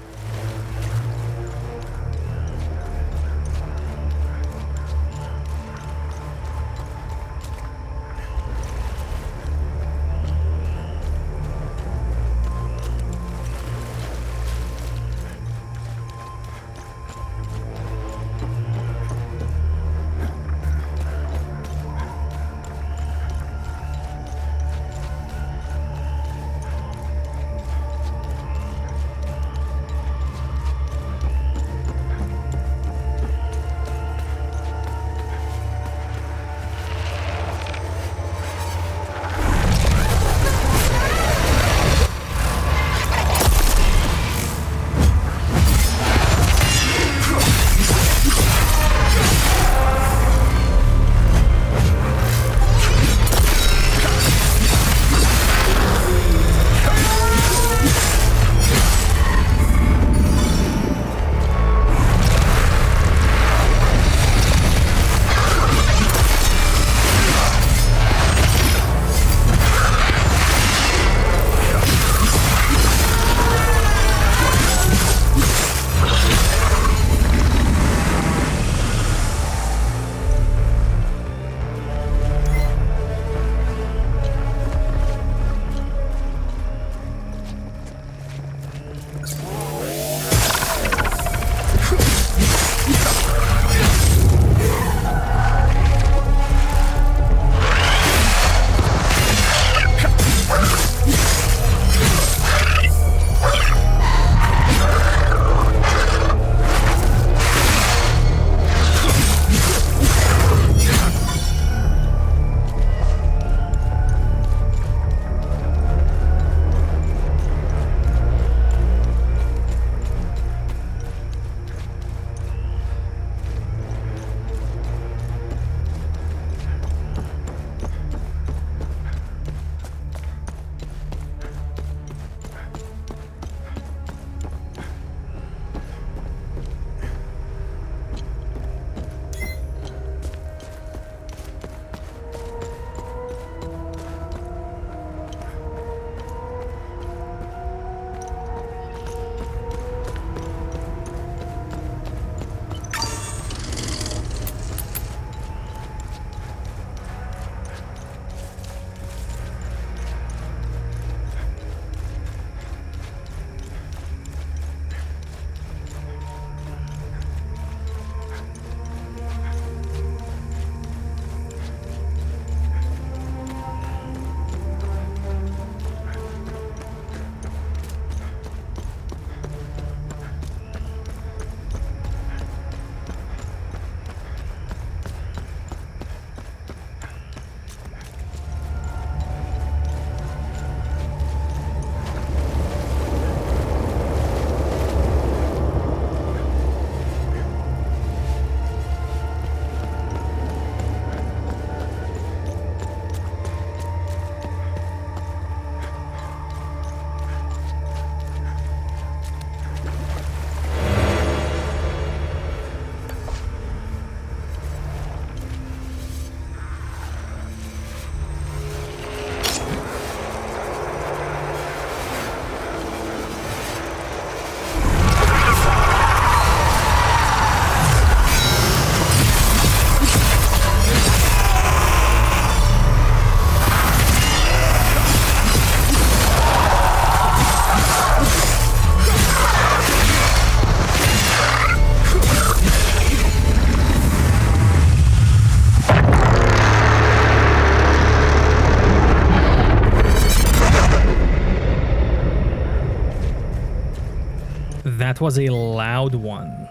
That was a loud one.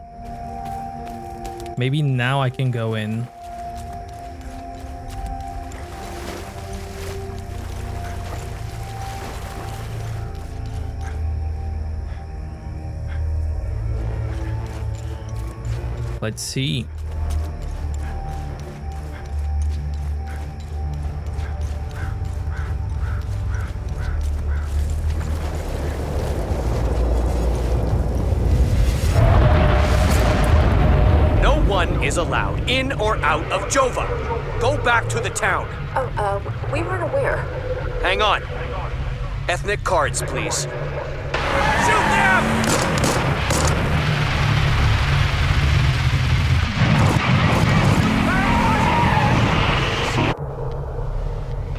Maybe now I can go in. Let's see. No one is allowed in or out of Jova. Go back to the town. We weren't aware. Hang on. Ethnic cards, please. Shoot them!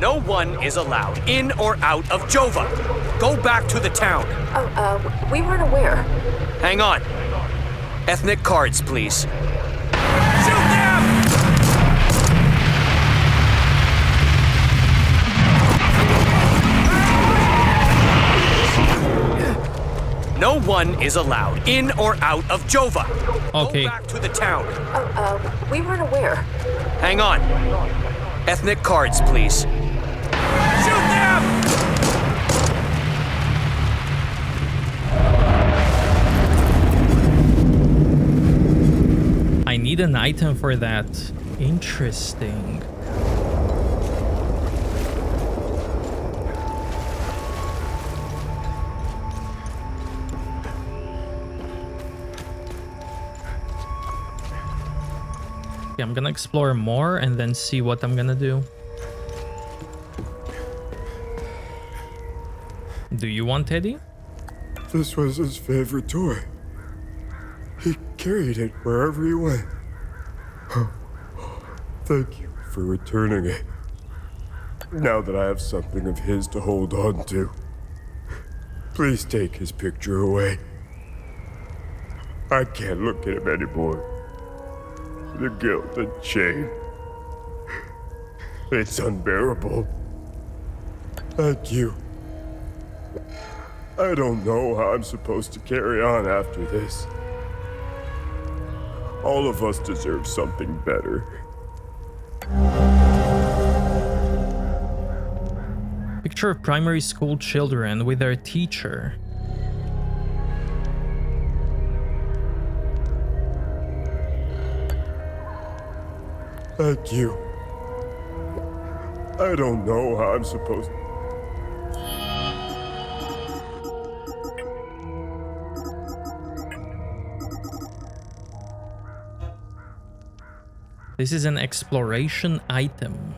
No one is allowed in or out of Jova. Go back to the town. We weren't aware. Hang on. Ethnic cards, please. Shoot them! No one is allowed in or out of Jova. Okay. Go back to the town. We weren't aware. Hang on. Ethnic cards, please. Shoot them! I need an item for that. Interesting. Okay, I'm gonna explore more and then see what I'm gonna do. Do you want Teddy? This was his favorite toy. He carried it wherever he went. Thank you for returning it. Now that I have something of his to hold on to, please take his picture away. I can't look at him anymore. The guilt and shame. It's unbearable. Thank you. I don't know how I'm supposed to carry on after this. All of us deserve something better. Picture of primary school children with their teacher. Thank you. I don't know how I'm supposed to. This is an exploration item.